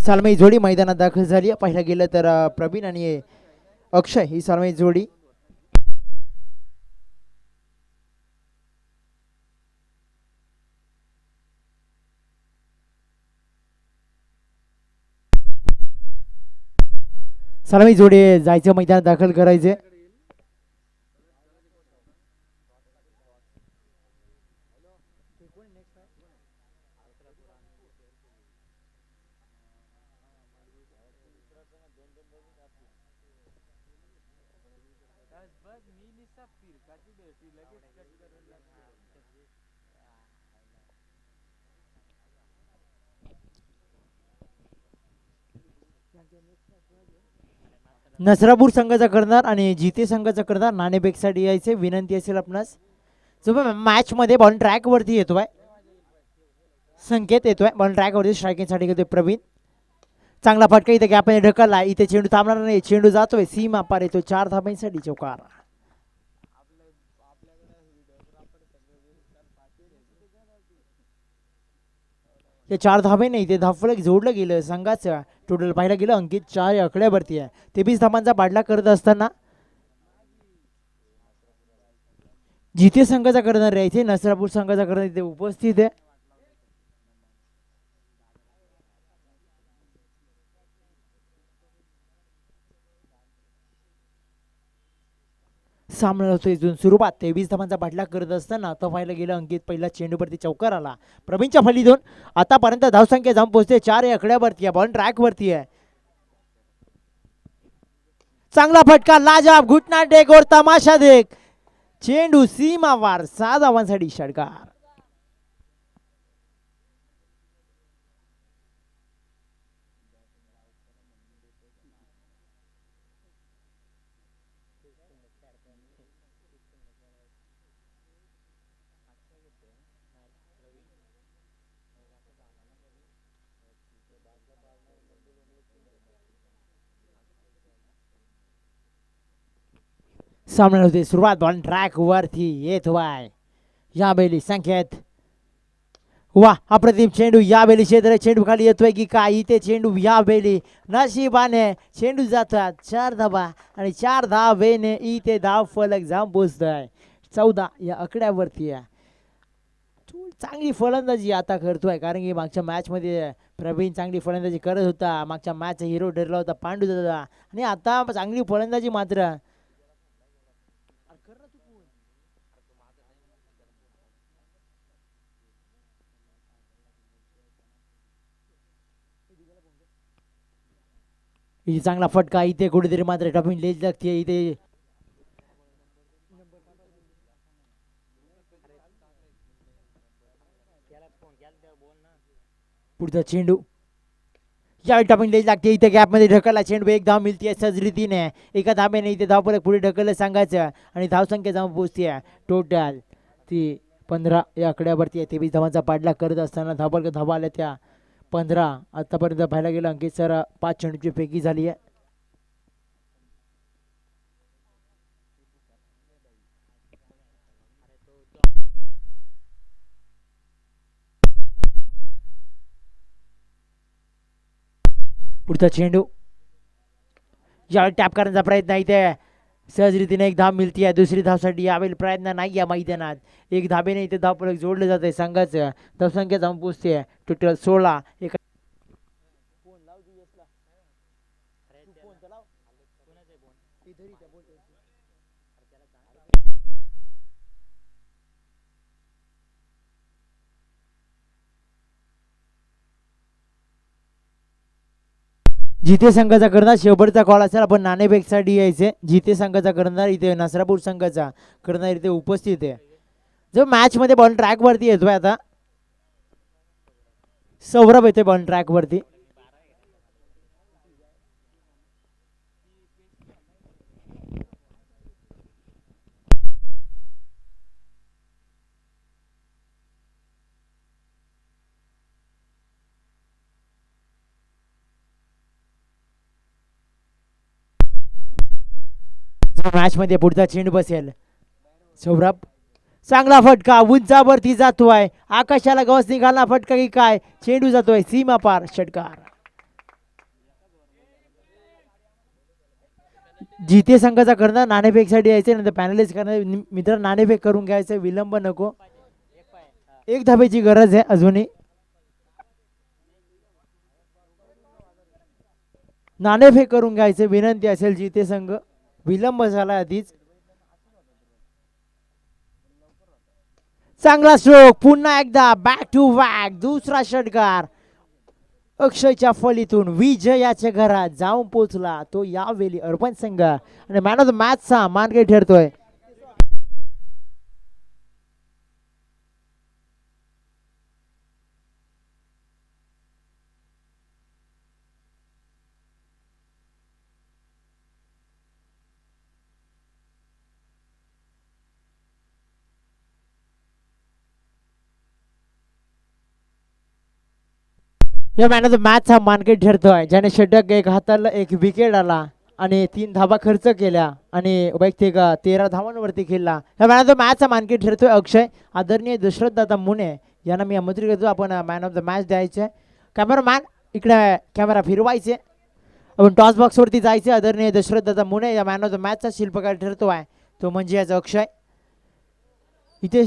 सालमई जोडी मैदानात दाखल झाली. पहिला गेलं तर प्रवीण आणि अक्षय ही सालमई जोडी. सालमई जोडी जायचं मैदानात दाखल करायचे. नसरापूर संघाचा करणार आणि जिते संघाचा करणार नाणेफेकसाठी यायचे विनंती असेल आपणास. जो मॅच मध्ये बॉल ट्रॅक वरती येतोय, संकेत येतोय बॉल ट्रॅक वरती स्ट्रायकिंग साठी घेतोय प्रवीण. चांगला फटका इथे गॅपने ढकलला, इथे चेंडू थांबणार नाही, चेंडू जातोय सीमा पार येतो 4 धाब्यांसाठी चौकार. या 4 धाब्याने इथे धावफलक जोडलं गेलं संघाचं. टोटल पाहायला गेलं अंकित 4 आकड्यावरती आहे. 23 धाबांचा पाडला करत असताना जिथे संघाचा करणार आहे इथे नसरापूर संघाचा करणार इथे उपस्थित आहे. सामना होतो इथून सुरुवात. 23 धाबांचा पाठलाग करत असताना आता पाहायला गेलं अंकित पहिला चेंडूवरती चौकार आला प्रवीणच्या फलीतून. आतापर्यंत धावसंख्या जाऊन पोहोचते 4 आकड्यावरती आहे, बॉल ट्रॅक वरती आहे. चांगला फटका लाजवाब घुटना टेक और तमाशा देख, चेंडू सीमावार 6 धावांसाठी षटकार. सामना होते सुरुवात, बॉल ट्रॅक वरती येत वाय या बेली संकेत. वा अप्रतिम चेंडू या बेली क्षेत्र, चेंडू खाली येतोय की काय इथे चेंडू या बेली नशिबाने चेंडू जातात 4 धाबा आणि 4 धावेने इथे धाव फलक जाऊन पोहोचतोय 14 या आकड्यावरती आहे. चांगली फलंदाजी आता करतोय, कारण की मागच्या मॅच मध्ये प्रवीण चांगली फलंदाजी करत होता. मागच्या मॅच हिरो ठरला होता पांडू दादा आणि आता चांगली फलंदाजी मात्र इथे चांगला फटका इथे कुठेतरी मात्र टपिंग लेज लागते इथे. पुढचा चेंडू यावेळी टपिंग लेज लागते इथे गॅपमध्ये ढकलला चेंडू, एक धाव मिळते सहज रीतीने. एका धाब्याने इथे धावपलक पुढे ढकललं सांगायचं आणि धावसंख्या जाऊन पोहोचते टोटल ती 15 या आकड्यावरती आहे. 23 धावांचा पाडला करत असताना धावपलक धावा आल्या त्या 15. आतापर्यंत पाहायला गेलं अंकित सर 5 चेंडूची फेकी झाली आहे. पुढचा चेंडू यावेळी टॅप करण्याचा प्रयत्न इथे सहज रीतीने एक धाव मिळते आहे. दुसरी धावसाठी यावेळी प्रयत्न नाही या मैदानात. एक धाबेने इथे धावफलक जोडलं जात आहे संघाचं. धावसंख्या जाऊन पोहोचते टोटल 16. जिथे संघाचा करणार शेवटचा कॉल असेल आपण नाणेफेकसाठी यायचे. जिथे संघाचा करणार इथे नसरापूर संघाचा करणार इथे उपस्थित आहे. जो मॅच मध्ये बॉल ट्रॅक वरती येतोय आता सौरभ येतोय बॉल ट्रॅक वरती. मॅच मध्ये पुढचा चेंडू बसेल. सौरभ चांगला फटका उंचावरती जातोय, आकाशाला गवस निघाला फटका की काय, चेंडू जातोय सीमा पार षटकार. जिथे संघाचा करणार नाणेफेकसाठी यायचे, नंतर पॅनलिस्ट करणार मित्र नाणेफेक करून घ्यायचं, विलंब नको. 1 धाब्याची गरज आहे अजूनही. नाणेफेक करून घ्यायचे विनंती असेल जिथे संघ, विलंब झाला आधीच. चांगला स्ट्रोक पुन्हा एकदा बॅक टू बॅक दुसरा षटकार. अक्षयच्या फलीतून विजयाच्या घरात जाऊन पोहोचला तो यावेळी अर्बन संघ आणि मॅन ऑफ द मॅचचा मानकरी ठरतोय. या मॅन ऑफ द मॅच हा मानकरी ठरतोय ज्याने षटक एक हाताला एक विकेट आला आणि 3 धावा खर्च केल्या आणि वैयक्तिक 13 धावांवरती खेळला. या मॅन ऑफ द मॅचचा मानकरी ठरतोय अक्षय. आदरणीय दशरथ दादा मुने यांना मी आमंत्रित करतो आपण मॅन ऑफ द मॅच द्यायचे. कॅमेरामॅन इकडे कॅमेरा फिरवायचे. आपण टॉस बॉक्सवरती जायचे. आदरणीय दशरथ दादा मुने या मॅन ऑफ द मॅचचा शिल्पकार ठरतो आहे तो म्हणजे याचा अक्षय. इथे